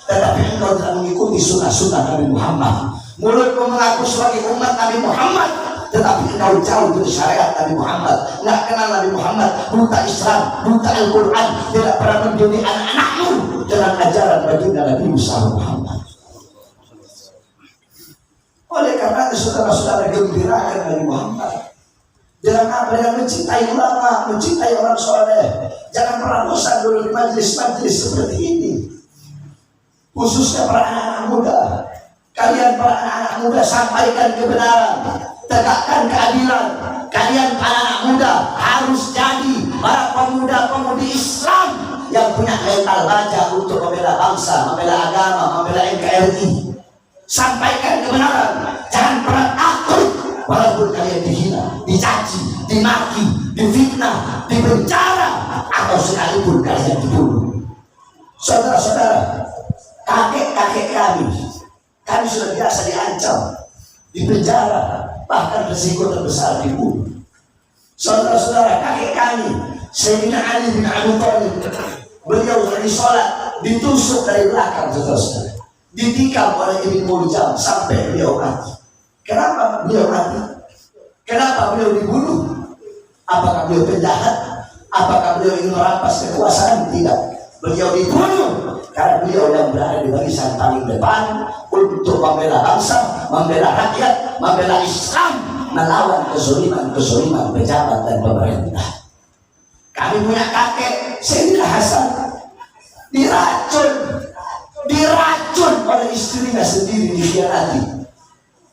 tetapi engkau tidak mengikuti sunnah-sunnah Nabi Muhammad. Mulutmu mengaku sebagai umat Nabi Muhammad, tetapi engkau jauh dari syariat Nabi Muhammad. Nggak kenal Nabi Muhammad, buta Islam, buta Al-Quran, tidak pernah mendidik anak-anakmu dengan ajaran baginda Nabi Muhammad. Oleh karena itu saudara-saudara, gembirakan Nabi Muhammad. Dengan apa? Dengan mencintai ulama, mencintai orang soleh. Jangan pernah bosan dulu di majelis-majelis seperti ini, khususnya para anak-anak muda, kalian para anak-anak muda, sampaikan kebenaran, tegakkan keadilan. Kalian para anak muda harus jadi para pemuda-pemudi Islam yang punya mental baja untuk membela bangsa, membela agama, membela NKRI. Sampaikan kebenaran, jangan pernah takut walaupun kalian dihina, dicaci, dimaki, difitnah, dipenjara, atau sekalipun kalian dibunuh. Saudara-saudara, kakek-kakek kami sudah biasa diancam, dipenjara, bahkan risiko terbesar dibunuh. Saudara-saudara, kakek kami Sayyidina Ali bin Abi Thalib, beliau lagi sholat ditusuk dari belakang, saudara-saudara, ditikam oleh Ibn Muljam sampai beliau mati. Kenapa beliau mati? Kenapa beliau dibunuh? Apakah beliau penjahat? Apakah beliau ingin merampas kekuasaan? Tidak. Beliau dibunuh karena beliau yang berada di barisan paling depan untuk membela bangsa, membela rakyat, membela Islam, melawan kezaliman pejabat dan pemerintah. Kami punya kakek Sayyidina Hasan diracun oleh istrinya sendiri, dikhianati.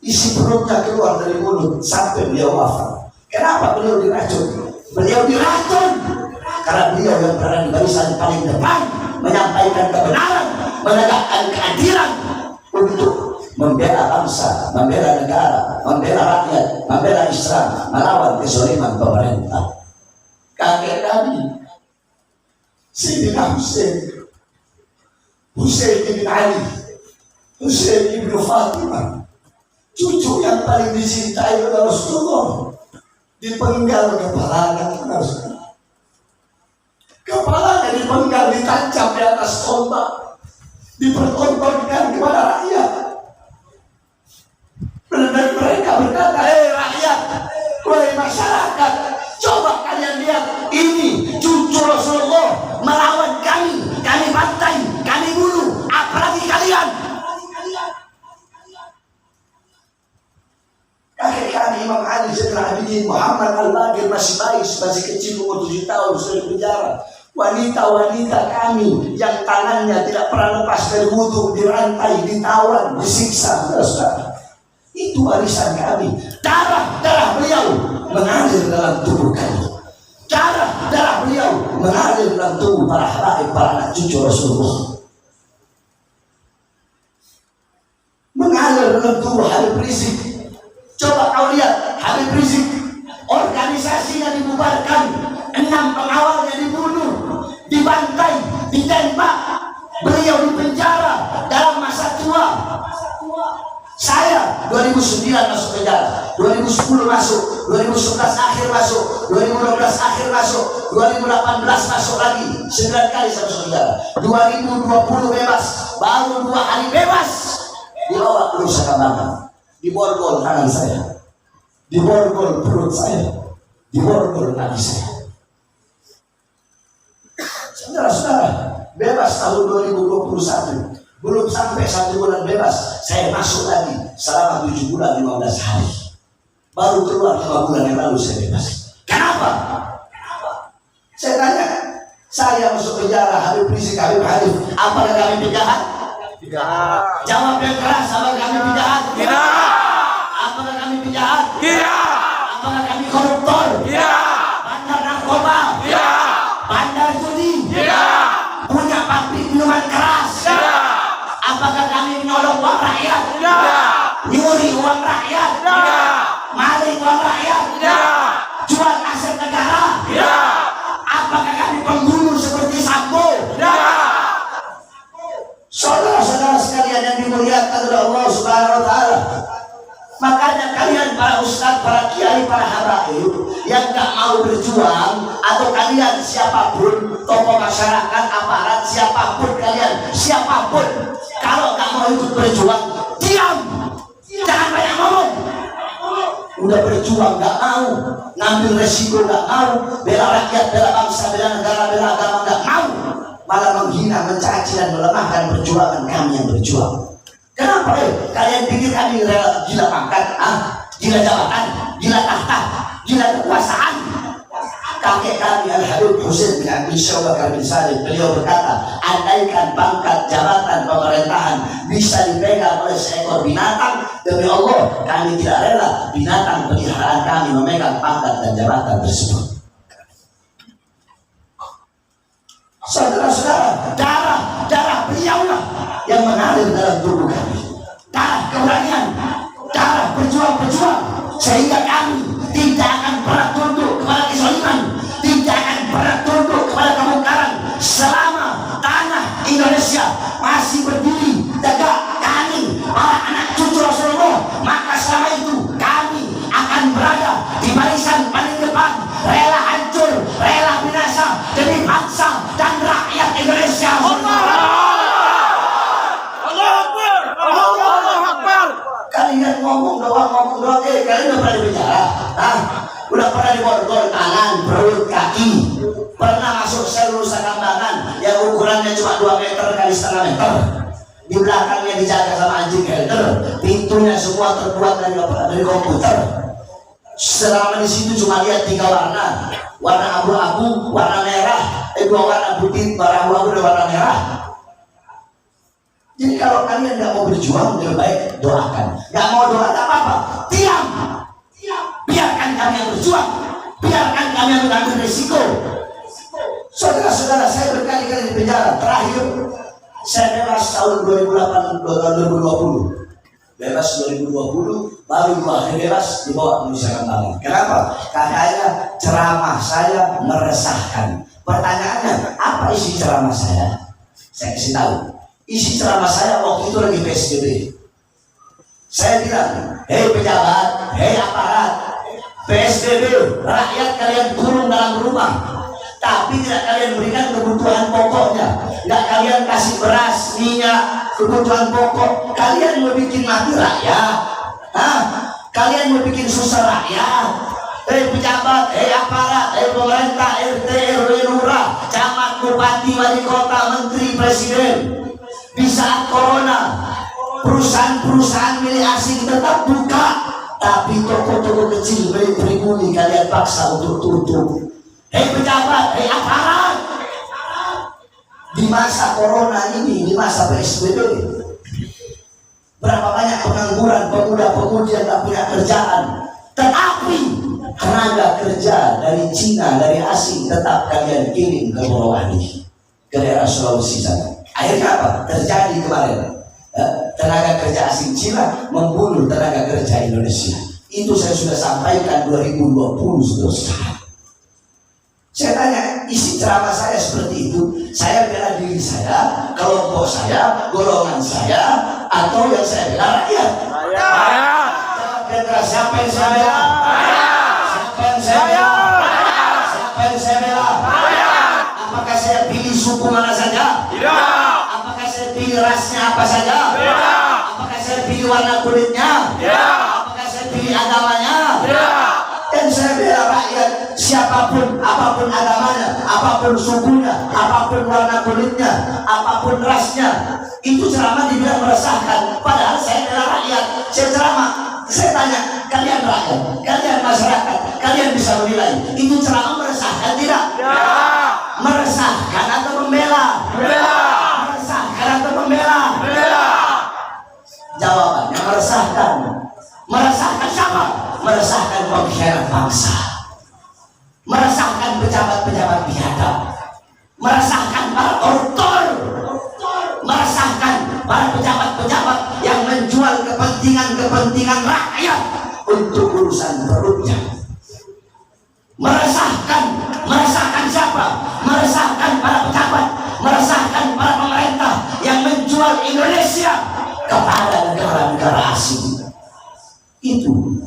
Isi perutnya keluar dari mulut sampai beliau wafat. Kenapa beliau diracun? Beliau diracun karena beliau yang berada di barisan paling depan, menyampaikan kebenaran, menegakkan keadilan untuk membela bangsa, membela negara, membela rakyat, membela Islam, melawan kezaliman pemerintah. Kakek kami Sayyidina Husain bin Ali, Husain bin Fatimah, cucu yang paling dicintai oleh Rasulullah, dipenggal kepalanya. Kepalanya dipenggal, ditancap di atas tombak, dipertontonkan kepada rakyat. Dan mereka berkata, hei rakyat, wahai masyarakat, coba kalian lihat, ini cucu Rasulullah melawan kami bantai, kami bunuh, apalagi kalian. Kakek kami Imam Ali Zainal Abidin Muhammad Al-Baqir masih bayi, masih kecil, umur 7 tahun sudah di penjara. Wanita-wanita kami yang tangannya tidak pernah lepas dari wudu, dirantai, ditawan, disiksa. Itu warisan kami. Darah beliau mengalir dalam tubuh kami. Darah beliau mengalir dalam tubuh para habaib, para anak cucu Rasulullah. Mengalir dalam tubuh Habib Rizik. Coba kau lihat Habib Rizik, organisasinya dibubarkan, 6 pengawalnya dibunuh, dibantai, ditembak, beliau dipenjara dalam masa tua. Saya 2009 masuk penjara, 2010 masuk, 2011 akhir masuk, 2012 akhir masuk, 2018 masuk lagi, 9 kali saya masuk penjara. 2020 bebas, baru 2 hari bebas. Dibawa ke Nusa Kambangan, diborgol tangan saya, diborgol perut saya, diborgol kaki saya. Saudara-saudara, bebas tahun 2021. Belum sampai 1 bulan bebas, saya masuk lagi selama 7 bulan 15 hari. Baru keluar 5 bulan yang lalu saya bebas. Kenapa? Saya tanya, saya masuk penjara, Habib Rizik, Habib Hanif, apakah kami penjahat? Tidak. Jawab yang keras, apakah kami penjahat? Tidak. Apakah kami penjahat? Tidak. Apakah kami koruptor? Tidak. Bandar narkoba? Tidak. Bandar judi? Tidak. Punya pabrik minuman keras? Tidak. Apakah kami menyolong uang rakyat? Tidak. Nyuri uang rakyat? Tidak. Maling uang rakyat? Tidak. Jual aset negara? Tidak. Apakah kami pembunuh seperti Sambo? Tidak. Saudara-saudara sekalian yang dimuliakan oleh Allah Subhanahu wa Ta'ala, makanya kalian para ustaz, para kiai, para habaib yang gak mau berjuang, atau kalian siapapun, tokoh masyarakat, aparat, siapapun kalian, siapapun, kalau gak mau ikut berjuang, diam, jangan banyak ngomong. Udah berjuang gak mau, ngambil resiko gak mau, bela rakyat, bela bangsa, bela negara, bela agama gak mau, malah menghina, mencaci dan melemahkan perjuangan kami yang berjuang. Kenapa? Kalian pikir kami gila pangkat, gila jabatan, gila tahta, gila kekuasaan? kakek kami Al-Habib Husain bin Abdul Syawakar bin Salim, beliau berkata, andaikan pangkat jabatan pemerintahan bisa dipegang oleh seekor binatang, demi Allah kami tidak rela binatang peliharaan kami memegang pangkat dan jabatan tersebut. Saudara-saudara, darah beliaulah yang mengalir dalam tubuh kami, darah keberanian, darah berjuang, sehingga kami tidak akan pernah tunduk kepada kezaliman, tidak akan pernah tunduk kepada kemungkaran selama tanah Indonesia masih berdiri tegak kami para anak cucu Rasulullah. Maka selama itu kami akan berada di barisan paling depan, rela hancur, rela binasa demi bangsa dan rakyat Indonesia. Kalian ngomong doang, kalian udah pernah di penjara? Udah pernah diborgol tangan, perut, kaki? Pernah masuk sel rusak kambangan yang ukurannya cuma 2 meter kali setengah meter? Di belakangnya dijaga sama anjing helder, pintunya semua terbuat dari komputer. Selama di situ cuma lihat 3 warna, warna abu-abu, warna merah, 2 warna putih, warna abu-abu dan warna merah. Jadi kalau kalian nggak mau berjuang, lebih baik doakan. Nggak mau doa, tak apa-apa, diam. Biarkan kami yang berjuang, biarkan kami yang mengambil risiko. Saudara-saudara, saya berkali-kali di penjara. Terakhir saya bebas tahun 2020. Bebas 2020, baru 2 hari bebas dibawa ke Nusa Kambangan. Kenapa? Karena ceramah saya meresahkan. Pertanyaannya, apa isi ceramah saya? Saya kasih tahu. Isi ceramah saya waktu itu lagi PSBB. Saya bilang, hei pejabat, hei aparat, PSBB, rakyat kalian kurung dalam rumah, tapi tidak kalian berikan kebutuhan pokoknya, nggak kalian kasih beras, minyak, kebutuhan pokok. Kalian mau bikin mati rakyat, kalian mau bikin susah rakyat. Hei pejabat, hei aparat, hei pemerintah, RT, RW, lurah, camat, bupati, wali kota, menteri, presiden. Di saat corona, perusahaan-perusahaan milik asing tetap buka, tapi toko-toko kecil milik pribumi kalian paksa untuk tutup. Hei pejabat, hei aparat, di masa corona ini, di masa PSBB, berapa banyak pengangguran pemuda-pemudi yang tak punya kerjaan, tetapi tenaga kerja dari Cina, dari asing tetap kalian kirim ke Morowali, ke daerah Sulawesi sana. Akhirnya apa? Terjadi kemarin, tenaga kerja asing Cina membunuh tenaga kerja Indonesia. Itu saya sudah sampaikan 2020 saudara. Saya tanya, isi ceramah saya seperti itu. Saya bela diri saya, kelompok saya, golongan saya, atau yang saya bela rakyat? Jawab, siapa yang saya bela? Siapa yang saya bela? Siapa yang saya bela? Apakah saya pilih suku mana saja? Tidak. Apakah saya pilih rasnya apa saja? Tidak. Apakah saya pilih warna kulitnya? Tidak. Apakah saya pilih agamanya? Tidak. Dan saya bela rakyat, siapapun, apapun agamanya, apapun sukunya, apapun warna kulitnya, apapun rasnya. Itu ceramah dibilang meresahkan, padahal saya bela rakyat. Saya ceramah, saya tanya, kalian rakyat, kalian masyarakat, kalian bisa menilai, itu ceramah meresahkan tidak? Ya. Meresahkan atau membela? Membela. Meresahkan atau membela? Membela. Jawabannya meresahkan. Meresahkan siapa? Meresahkan pengkhianat bangsa, meresahkan pejabat-pejabat biadab, meresahkan para koruptor, meresahkan para pejabat-pejabat yang menjual kepentingan rakyat untuk urusan perutnya. Meresahkan siapa? Meresahkan para pejabat, meresahkan para pemerintah yang menjual Indonesia kepada negara-negara asing. Itu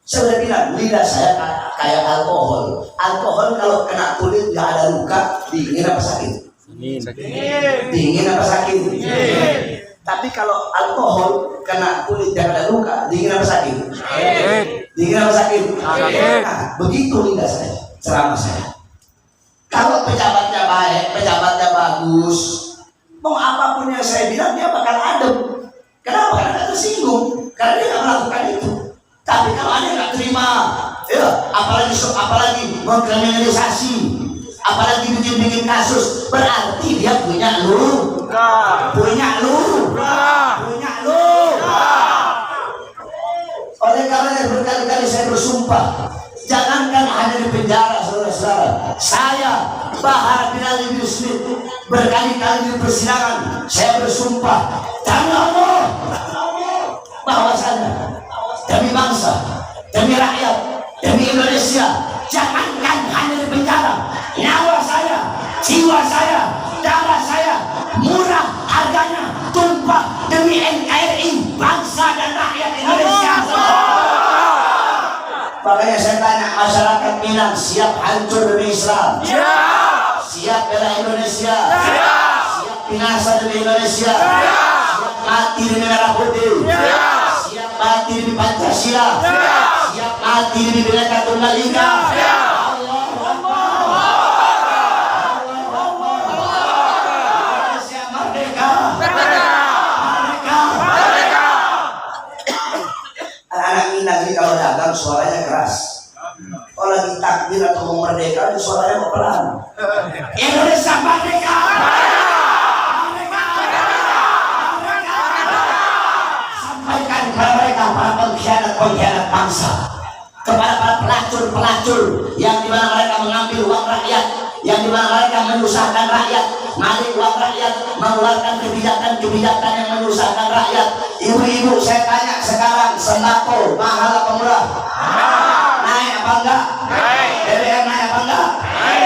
saya udah bilang, lidah saya kayak alkohol. Alkohol kalau kena kulit nggak ada luka, dingin apa sakit? Dingin apa sakit? Tapi kalau alkohol kena kulit yang ada luka, dingin apa sakit? Dingin apa sakit? Nah, begitu lidah saya, ceramah saya. Kalau pejabatnya baik, pejabatnya bagus, mau apapun yang saya bilang dia bakal adem. Kenapa? Karena dia tersinggung, karena dia nggak melakukan itu. Tapi kalau ada yang nggak terima, Ya, apalagi mengkriminalisasi, apalagi bikin kasus, berarti dia punya lu. Oleh karena berkali-kali saya bersumpah, jangankan hanya di penjara, saudara-saudara, saya Bahar bin Ali bin Smith berkali-kali di persidangan saya bersumpah demi Allah bahwasanya demi bangsa, demi rakyat, demi Indonesia, jangankan hanya di penjara, nyawa saya, jiwa saya, darah saya murah harganya tumpah demi NKRI, bangsa dan rakyat Indonesia. Makanya saya tanya, masyarakat Minang siap hancur demi Islam? Siap bela Indonesia? Siap binasa demi Indonesia? Siap mati demi merah putih? Siap mati demi Pancasila? Siap mati demi Bhinneka Tunggal Ika? Kalau dagang suaranya keras, kalau lagi takbir atau mau merdeka suaranya mau pelan. Indonesia merdeka! Sampaikan kepada mereka para pengkhianat bangsa, kepada para pelacur yang dimana mereka mengambil uang rakyat, yang dimana mereka menyusahkan rakyat, mengambil uang rakyat, mengeluarkan kebijakan yang menyusahkan rakyat. Ibu-ibu, saya tanya sekarang, sembako mahal apa murah? Naik apa enggak? BBM naik apa enggak?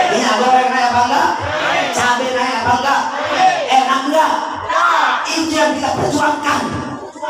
Minyak goreng naik apa enggak? Cabai naik apa enggak? Enak enggak? Itu yang kita perjuangkan.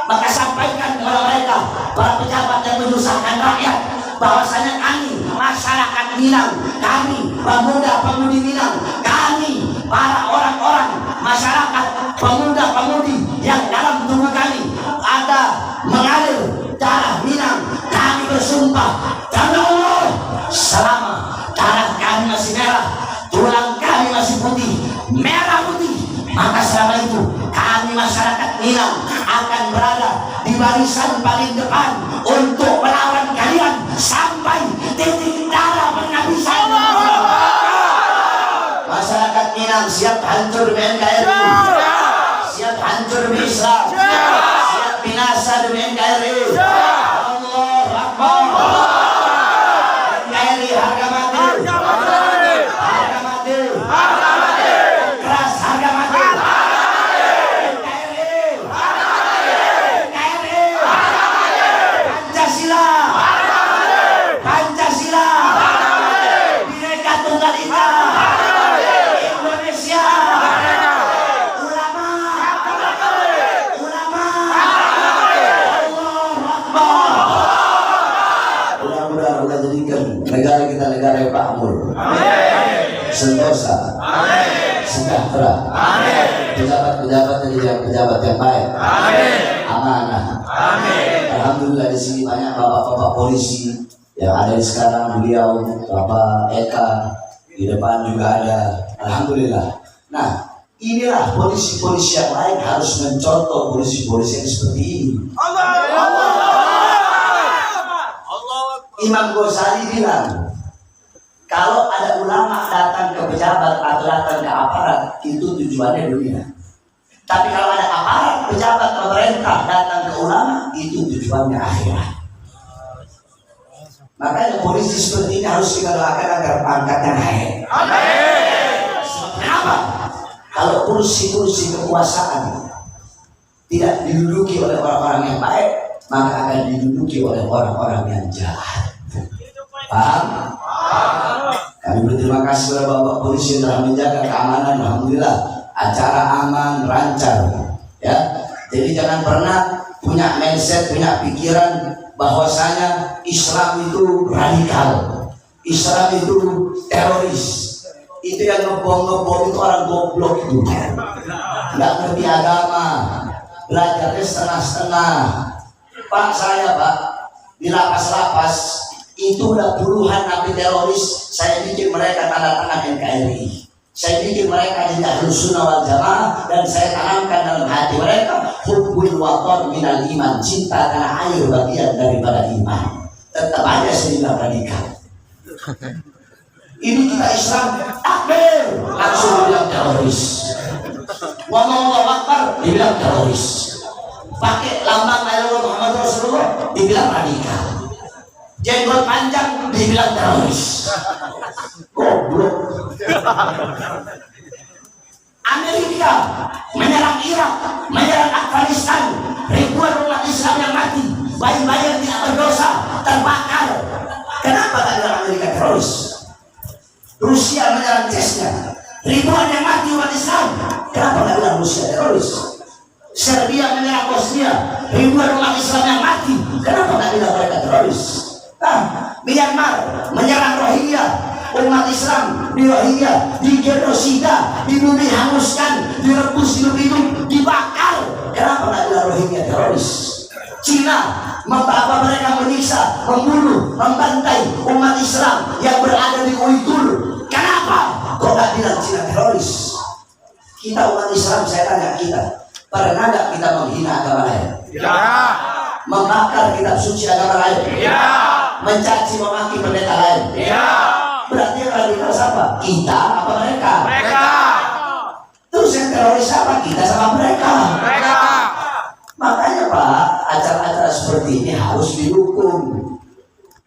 Maka sampaikan kepada mereka, para pejabat yang menyusahkan rakyat, bahwasanya kami masyarakat Minang, kami pemuda-pemudi Minang, kami para orang-orang masyarakat pemuda-pemudi yang dalam tubuh kami ada mengalir darah Minang, kami bersumpah demi Allah, selama darah kami masih merah, tulang kami masih putih, merah putih, maka selama itu kami masyarakat Minang akan berada di barisan paling depan untuk melawan kalian sampai titik darah penghabisan. Masyarakat Minang siap hancur demi NKRI, siap hancur demi Islam, siap binasa demi NKRI. Allahu Akbar. NKRI harga mati, harga mati, keras harga mati. Pancasila, Bhinneka Tunggal Ika, Indonesia, ulama, Allahu Akbar. Mudah-mudahan Allah jadikan negara kita negara yang makmur, sentosa, sejahtera, pejabat-pejabat jadi pejabat yang baik, amanah. Alhamdulillah di sini banyak bapak-bapak polisi yang ada di sekarang, beliau Bapak Eka di depan juga ada. Alhamdulillah. Nah, inilah polisi-polisi yang lain harus mencontoh polisi-polisi yang seperti ini. Imam Ghazali bilang, kalau ada ulama datang ke pejabat atau datang ke aparat, itu tujuannya dunia. Tapi kalau ada aparat, pejabat, pemerintah datang ke ulama, itu tujuannya akhirat. Makanya polisi seperti ini harus kita doakan agar pangkatnya naik. Kenapa? Kalau kursi-kursi kekuasaan tidak diduduki oleh orang-orang yang baik, maka akan diduduki oleh orang-orang yang jahat. Paham? Kami berterima kasih kepada Bapak polisi yang telah menjaga keamanan. Alhamdulillah, acara aman, lancar. Ya, jadi jangan pernah punya mindset, punya pikiran bahwasanya Islam itu radikal, Islam itu teroris. Itu yang ngebom itu orang goblok itu, nggak ngerti agama, belajarnya setengah-setengah. Pak, saya Pak di lapas-lapas itu udah puluhan napi teroris. Saya bikin mereka tanda tangan NKRI, saya bikin mereka jadi Ahlus Sunnah wal Jamaah, dan saya tanamkan dalam hati mereka hubbul waton minal iman, cinta tanah air bagian daripada iman. tetap aja saya bilang radikal. Ini kita Islam, takbir, langsung bilang teroris. Ngomong Allahu Akbar, dibilang teroris. Pakai lambang la ilaha illallah Muhammad Rasulullah, dibilang radikal. Jenggot panjang, dibilang teroris. Goblok. Amerika menyerang Irak, menyerang Afghanistan, ribuan umat Islam yang mati, bayi-bayi yang tidak berdosa terbakar. Kenapa tak bilang Amerika teroris? Rusia menyerang Chechnya, ribuan yang mati umat Islam. Kenapa tak bilang Rusia teroris? Serbia menyerang Bosnia, ribuan umat Islam yang mati. Kenapa tak bilang mereka teroris? Myanmar menyerang Rohingya, umat Islam di Rohingya digenosida, dibunuh, dihanguskan, direbus hidup-hidup, dibakar. Kenapa tak bilang Rohingya teroris? Cina membawa mereka menyiksa, membunuh, membantai umat Islam yang berada di Uighur. Kenapa kok tak bilang Cina teroris? Kita umat Islam, saya tanya kita, pernah nggak kita menghina agama lain? Ya. Membakar kitab suci agama lain? Ya. Mencaci memaki pendeta lain? Ya. Berarti yang radikal siapa? Kita apa mereka? Mereka. Terus yang teroris siapa? Kita sama mereka. Mereka. Makanya Pak, acara-acara seperti ini harus didukung.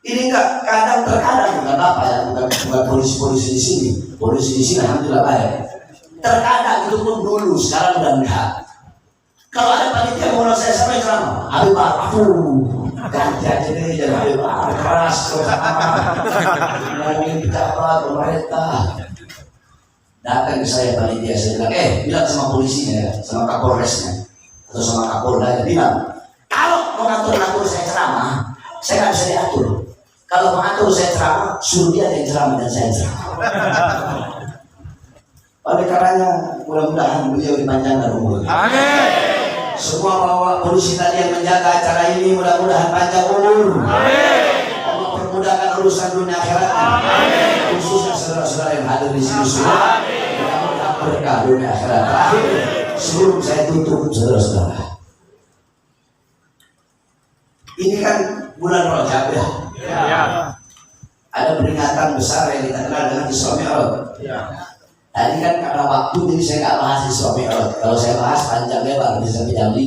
Ini enggak kadang-terkadang bukan apa ya, bukan polisi-polisi di sini. Polisi di sini alhamdulillah baik. Terkadang itu pun dulu, sekarang udah enggak. Kalau ada panitia mau saya sampai ceramah, Habib aku ganti aja deh jadi Habib keras terus ngomongin pejabat pemerintah. Datang ke saya panitia, saya bilang, bilang sama polisinya, sama kapolresnya atau sama kapolda, bilang kalau mau ngatur saya ceramah, saya nggak bisa diatur. Kalau mau ngatur saya ceramah, suruh dia yang ceramah dan saya ceramah. Oleh karenanya, mudah-mudahan beliau dipanjangkan umur. Amin. Semua bawa polisi tadi yang menjaga acara ini, mudah-mudahan panjang umur. Amin. Allah permudahkan urusan dunia akhirat. Amin. Khususnya saudara-saudara yang hadir di sini semua. Mudah-mudahan berkah dunia akhirat. Terakhir, sebelum saya tutup, saudara-saudara, ini kan bulan Rajab ya. Ya. Ada peringatan besar yang kita kenal dengan Isra Mi'raj. Ya. Tadi kan karena waktu jadi saya nggak bahas Isra Mi'raj. Kalau saya bahas panjang lebar bisa sampai jam 5.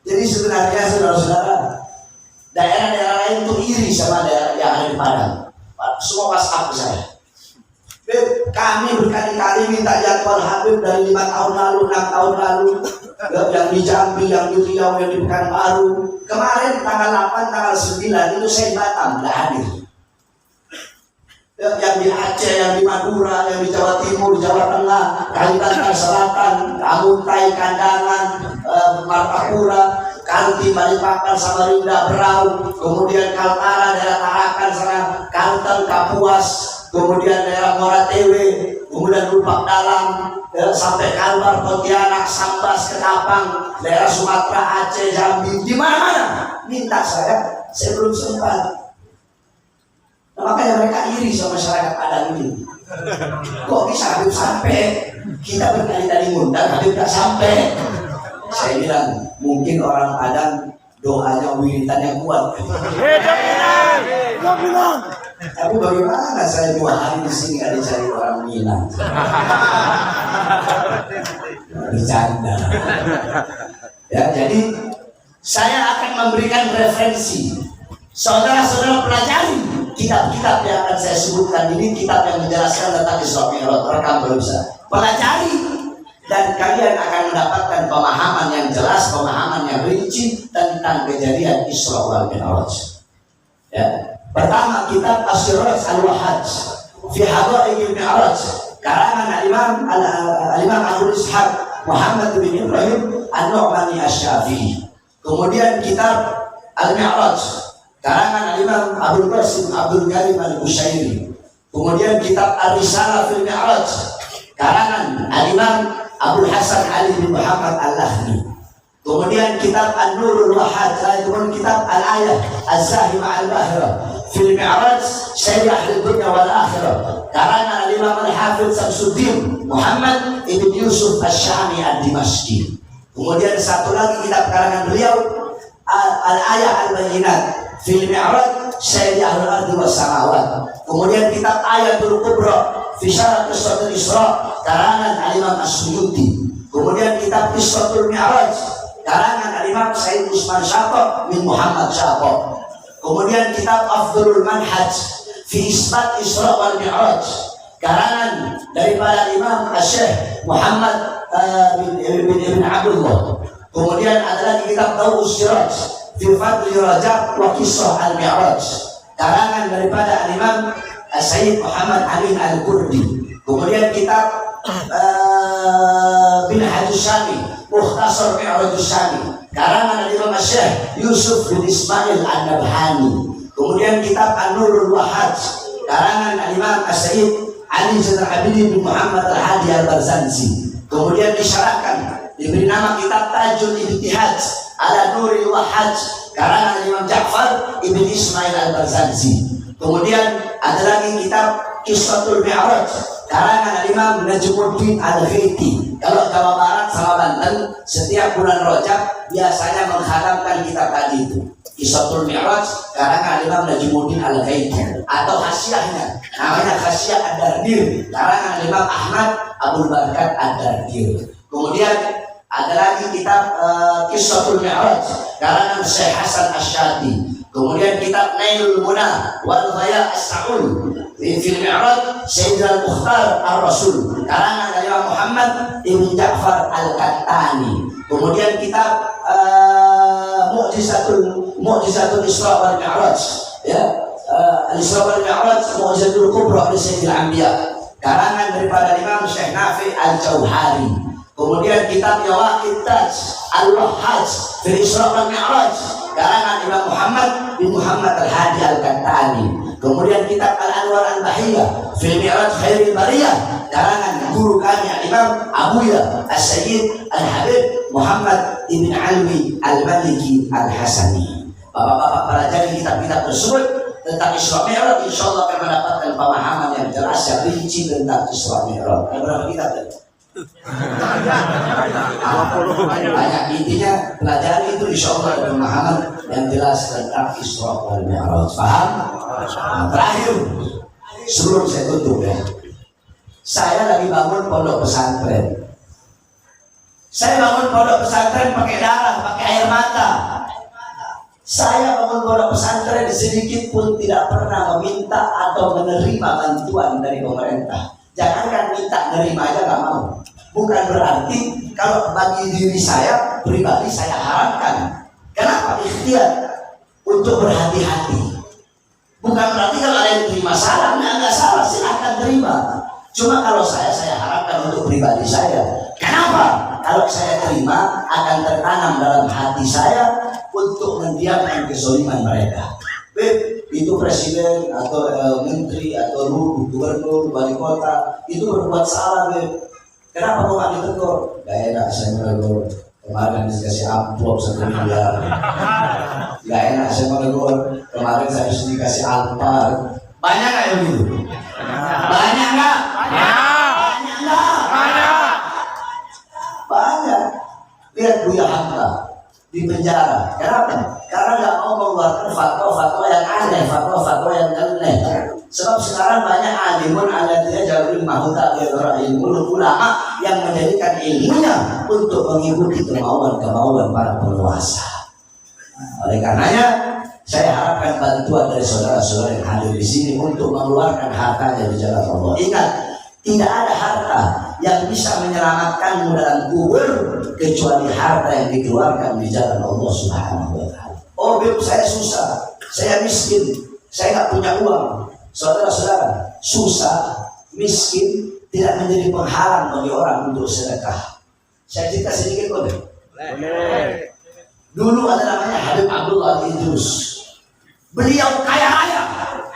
Jadi sebenarnya saudara-saudara, daerah-daerah lain tuh iri sama daerah yang ada di Padang. Semua WhatsApp ke saya. Kami berkali-kali minta jadwal Habib dari 5 tahun lalu, 6 tahun lalu, yang di Jambi, yang di Riau, yang di Pekanbaru. Kemarin tanggal 8, tanggal 9 itu saya di Batam, tidak hadir. Yang di Aceh, yang di Madura, yang di Jawa Timur, Jawa Tengah, Kalimantan Selatan, Kamuntai, Kandangan, Martapura, Kaltim, Balikpapan, Samarinda, Berau, kemudian Kaltara, daerah Tarakan, Kalteng, Kapuas, kemudian daerah Muara Tewe, kemudian Lupak Dalam, sampai Kalbar, Pontianak, Sambas, Ketapang, daerah Sumatera, Aceh, Jambi, di mana-mana minta saya belum sempat. Nah, makanya mereka iri sama masyarakat Padang ini. Kok bisa Habib sampai? Kita berkali-kali ngundang, Habib tak sampai. Saya bilang, mungkin orang Padang doanya wiritan yang kuat. Tapi bagaimana saya 2 hari di sini ada cari orang Minang? Bercanda. Ya, jadi saya akan memberikan referensi. Saudara-saudara pelajari kitab-kitab yang akan saya sebutkan ini, kitab yang menjelaskan tentang Isra Mi'raj. Rekam kalau bisa, pelajari dan kalian akan mendapatkan pemahaman yang jelas, pemahaman yang rinci tentang kejadian Isra wal Mi'raj. Ya. Pertama, kitab As-Siraj Al-Wahhaj fi Hada'iqil Mi'raj, karangan Al-Imam Abu Ishaq Muhammad bin Ibrahim An-Nu'mani Asy-Syafi'i. Kemudian kitab Al-Mi'raj, karangan Al-Imam Abdul Qasim Abdul Karim Al-Bushairi. Kemudian kitab Ar-Risalah fil Mi'raj, karangan Al-Imam Abdul Hasan Ali bin Muhammad Al-Lahni. Kemudian kitab An-Nurul Wahhaj, kemudian kitab Al-Ayah Az-Zahimah Al-Bahira fil Mi'raj Syarih Dunya wal Akhirah, karangan Al-Imam Al-Hafidz Samsuddin Muhammad Ibn Yusuf Asy-Syami Ad-Dimashqi. Kemudian satu lagi kitab karangan beliau, al-ayat al-bayyinat fil mi'raj sayyidi ahlul ardi was samawat. Kemudian kitab Ayatul Kubra fi syarah qissatul Isra karangan al-Imam As-Suyuti. Kemudian kitab Qissatul Mi'raj karangan al-Imam Said Usman Syaqq bin Muhammad Syaqq. Kemudian kitab Afdhurul Manhaj fi Isbat Isra wal Mi'raj karangan daripada Imam Syekh Muhammad bin Abdullah. Kemudian ada lagi kitab Tawus Siraj fi Fadli Rajab wa Qissah Al-Mi'raj karangan daripada Imam Sayyid Muhammad Amin Al-Kurdi. Kemudian kitab bin Hajjus Syami Mukhtasar Mi'rajus Syami karangan Imam Syekh Yusuf bin Ismail An-Nabhani. Kemudian kitab An-Nurul Wahhaj karangan Imam Sayyid Ali Zainal Abidin bin Muhammad Al-Hadi Al-Barzanji. Kemudian disyarahkan diberi nama kitab Tajul Ibtihaj ala Nuril Wahhaj karangan Imam Ja'far ibn Ismail Al-Barzanji. Kemudian ada lagi kitab Qissatul Mi'raj karangan Imam Najmuddin Al-Ghaiti. Kalau Jawa Barat sama Banten setiap bulan Rajab biasanya menghadamkan kitab tadi itu Qissatul Mi'raj karangan Imam Najmuddin Al-Ghaiti, atau khasiahnya namanya Khasiah Ad-Dardir karangan Imam Ahmad Abdul Barakat Ad-Dardir. Kemudian ada lagi kitab Qissatul Mi'raj karangan Syekh Hasan Asy-Syati. Kemudian kitab Nailul Muna wal Ghaya As-Sa'ul fil Mi'raj Sayyid Al-Mukhtar Ar-Rasul karangan Imam Muhammad Ibn Ja'far Al-Kattani. Kemudian kitab Mu'jizatul Isra wal Mi'raj, ya, Al-Isra wal Mi'raj Mu'jizatul Kubra li Sayyidil Anbiya karangan daripada Imam Syekh Nafi Al-Jauhari. Kemudian kitab Yawaqit Taj Al-Wahhaj fil Isra wal Mi'raj karangan Imam Muhammad bin Muhammad Al-Hadi Al-Kattani. Kemudian kitab Al-Anwar Al-Bahiyah fil Mi'raj Khairil Bariyah karangan guru kami Imam Abuya As-Sayyid Al-Habib Muhammad Ibn Alwi Al-Maliki Al-Hasani. Bapak-bapak pelajari kitab-kitab tersebut tentang Isra Mi'raj, insyaallah akan mendapatkan pemahaman yang jelas yang rinci tentang Isra Mi'raj. Ada berapa kitab tadi? Banyak. Intinya pelajari itu insyaallah ada pemahaman yang jelas tentang Isra wal Mi'raj. Paham? Terakhir sebelum saya tutup ya, saya lagi bangun pondok pesantren. Saya bangun pondok pesantren pakai darah, pakai air mata. Saya bangun pondok pesantren sedikit pun tidak pernah meminta atau menerima bantuan dari pemerintah. Jangankan minta, nerima aja gak mau. Bukan berarti kalau bagi diri saya pribadi saya haramkan. Kenapa? Ikhtiar untuk berhati-hati. Bukan berarti kalau ada yang terima salah, nggak salah, silahkan terima. Cuma kalau saya harapkan untuk pribadi saya. Kenapa? Kalau saya terima akan tertanam dalam hati saya untuk mendiamkan kezaliman mereka. Itu presiden atau menteri atau gubernur, wali kota itu berbuat salah. Kenapa kok gak ditegur? Gak enak saya menegur. Kemarin dikasih amplop 1 miliar. Gak enak saya menegur. Kemarin saya dikasih Alphard. Banyak gak yang gitu? Banyak gak? Banyak gak? Banyak. Lihat Buya Hamka di penjara. Kenapa? Karena gak mau mengeluarkan fatwa-fatwa yang aneh, fatwa-fatwa yang aneh. Sebab sekarang banyak alimun aladnya jauh mahuta ilmu ulama yang menjadikan ilmunya untuk mengikuti kemauan-kemauan para penguasa. Oleh karenanya saya harapkan bantuan dari saudara-saudara yang hadir di sini untuk mengeluarkan hartanya di jalan Allah. Ingat, tidak ada harta yang bisa menyelamatkanmu dalam kubur kecuali harta yang dikeluarkan di jalan Allah Subhanahu wa taala. Oh, saya susah, saya miskin, saya nggak punya uang. Saudara-saudara, susah, miskin tidak menjadi penghalang bagi orang untuk sedekah. Saya cerita sedikit boleh? Boleh. Dulu ada namanya Habib Abdullah Al-Idrus. Beliau kaya raya,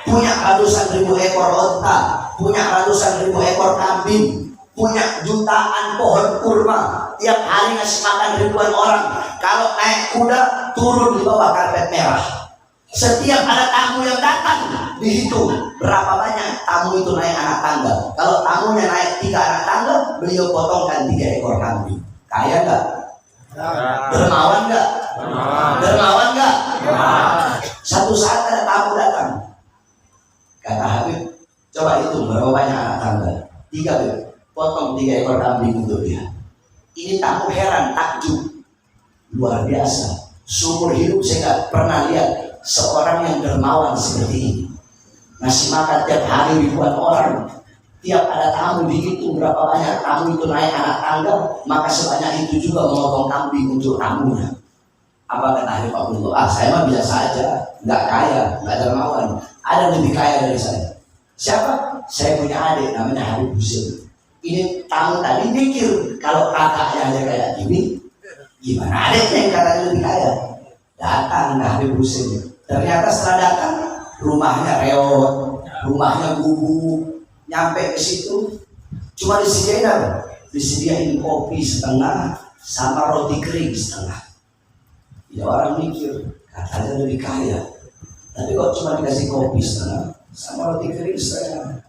punya ratusan ribu ekor onta, punya ratusan ribu ekor kambing, punya jutaan pohon kurma. Tiap hari ngasih makan ribuan orang. Kalau naik kuda turun di bawah karpet merah. Setiap ada tamu yang datang dihitung berapa banyak tamu itu naik anak tangga. Kalau tamunya naik 3 anak tangga, beliau potongkan 3 ekor kambing. Kaya nggak? Dermawan nggak? Dermawan Seumur hidup saya nggak pernah lihat seorang yang dermawan seperti ini. Ngasih makan tiap hari ribuan orang. Tiap ada tamu dihitung berapa banyak tamu itu naik anak tangga, maka sebanyak itu juga memotong kambing untuk tamunya. Apa kata Habib Abdullah? Saya mah biasa aja, nggak kaya, nggak dermawan. Ada lebih kaya dari saya. Siapa? Saya punya adik namanya Habib Husin. Ini tamu tadi mikir kalau kakaknya aja kayak gini, gimana adiknya yang katanya lebih kaya? Datang Habib Husin. Ternyata setelah datang, rumahnya reot, rumahnya gubuk. Nyampe ke situ, cuma disediain apa? Disediain kopi setengah sama roti kering setengah. Ya orang mikir, katanya lebih kaya. Tapi kok cuma dikasih kopi setengah sama roti kering setengah.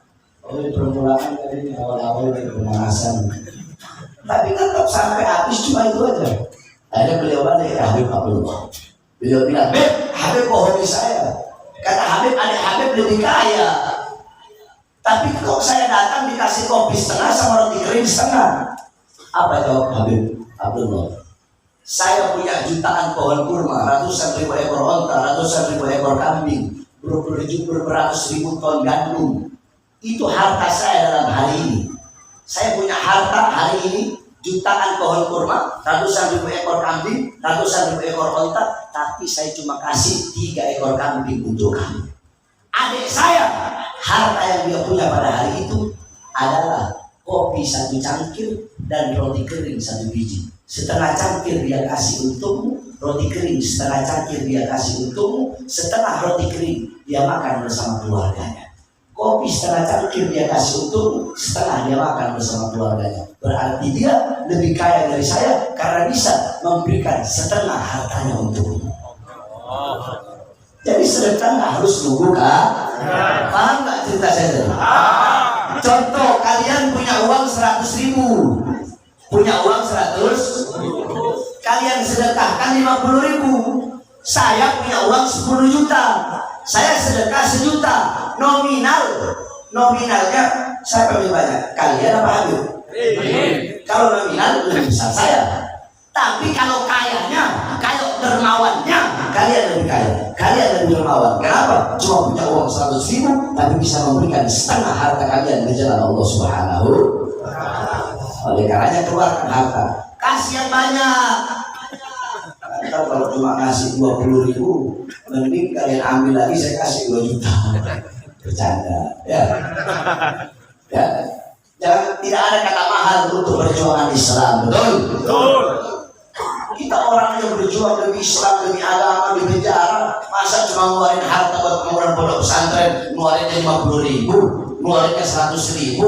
Oh ini permulaan tadi awal-awal dari pemanasan. Tapi tetap sampai habis cuma itu aja. Akhirnya beliau balik ke Habib Abdullah. Beliau bilang, Habib bohongi saya. Kata Habib, adik Habib lebih kaya. Tapi kok saya datang dikasih kopi setengah sama roti kering setengah. Apa jawab Habib Abdullah? Saya punya jutaan pohon kurma, ratusan ribu ekor onta, ratusan ribu ekor kambing, beratus ribu ton gandum. Itu harta saya dalam hari ini. Saya punya harta hari ini, jutaan pohon kurma, ratusan ribu ekor kambing, ratusan ribu ekor onta, tapi saya cuma kasih 3 ekor kambing untuk kamu. Adik saya, harta yang dia punya pada hari itu adalah kopi 1 cangkir dan roti kering 1 biji. Setengah cangkir dia kasih untukmu, roti kering setengah cangkir dia kasih untukmu, setengah roti kering dia makan bersama keluarganya. Kopi setengah cangkir dia kasih untukmu, setengah dia makan bersama keluarganya. Berarti dia lebih kaya dari saya karena bisa memberikan setengah hartanya untukmu. Jadi sedekah nggak harus nunggu kan? Paham nggak cerita saya tadi? Contoh, kalian punya uang 100.000, punya uang 100, kalian sedekahkan 50.000. Saya punya uang 10 juta, saya sedekah 1 juta. Nominalnya saya lebih banyak, kalian apa Habib? Kalau nominal lebih besar saya. Tapi kalau kayanya, kalau dermawannya, kalian lebih kaya, kalian lebih dermawan. Kenapa? Cuma punya uang 100.000, tapi bisa memberikan setengah harta kalian ke jalan Allah Subhanahu. Oleh karenanya keluarkan harta, kasih yang banyak. Atau kalau cuma ngasih 20.000, mending kalian ambil lagi, saya kasih 2 juta. Bercanda, ya. Ya. Jangan, tidak ada kata mahal untuk perjuangan Islam, betul? Betul. Kita orang yang berjuang demi Islam, demi agama, di penjara, masa cuma ngeluarin harta buat pengurangan pondok pesantren, ngeluarin 50.000, ngeluarin 100.000,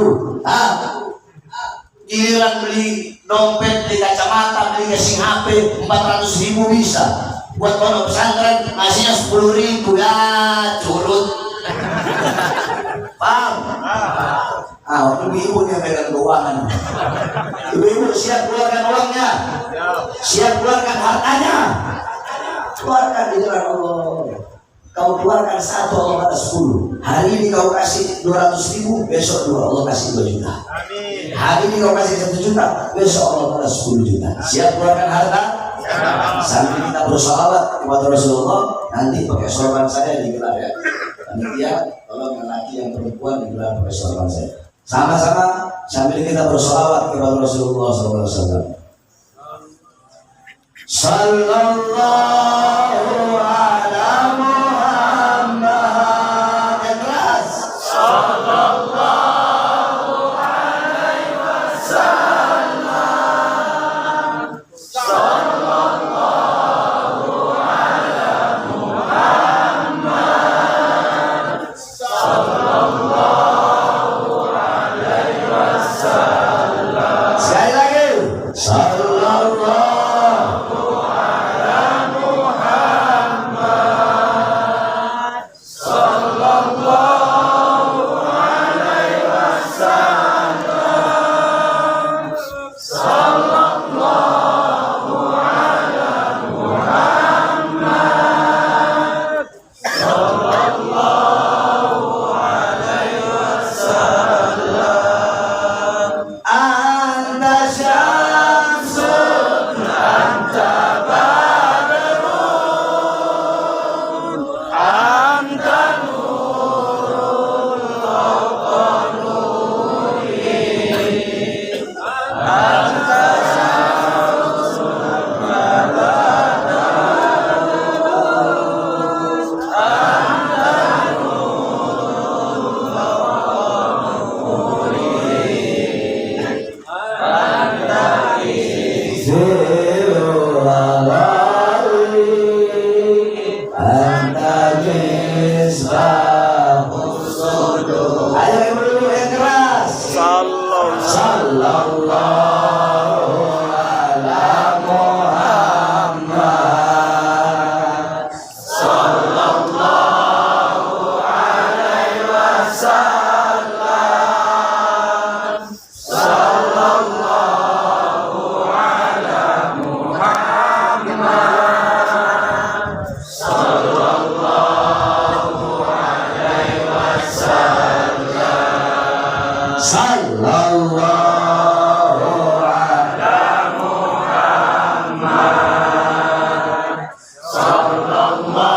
giliran beli dompet, beli kacamata, beli casing HP 400.000 bisa. Buat pondok pesantren ngasihnya 10.000, ya curut. Paham? Ibu-ibu yang pegang keuangan. Ibu-ibu siap keluarkan uangnya, siap keluarkan hartanya, keluarkan di jalan Allah. Kau keluarkan 1, Allah pada 10. Hari ini kau kasih 200.000, besok Allah kasih 2 juta. Hari ini kau kasih 1 juta, besok Allah pada 10 juta. Siap keluarkan harta? Sambil kita bersolawat kepada Rasulullah, nanti pakai sorban saya digelar ya. Nanti dia tolong laki yang perempuan digelar pakai sorban saya. Sama-sama sambil kita bersolawat kepada Rasulullah SAW. Sallallahu ala Muhammad. Yang keras. Sallallahu alaihi wasallam. Sallallahu ala Muhammad. Sallallahu alaihi wasallam. Sekali lagi. Sallallahu ala Muhammad. Rahman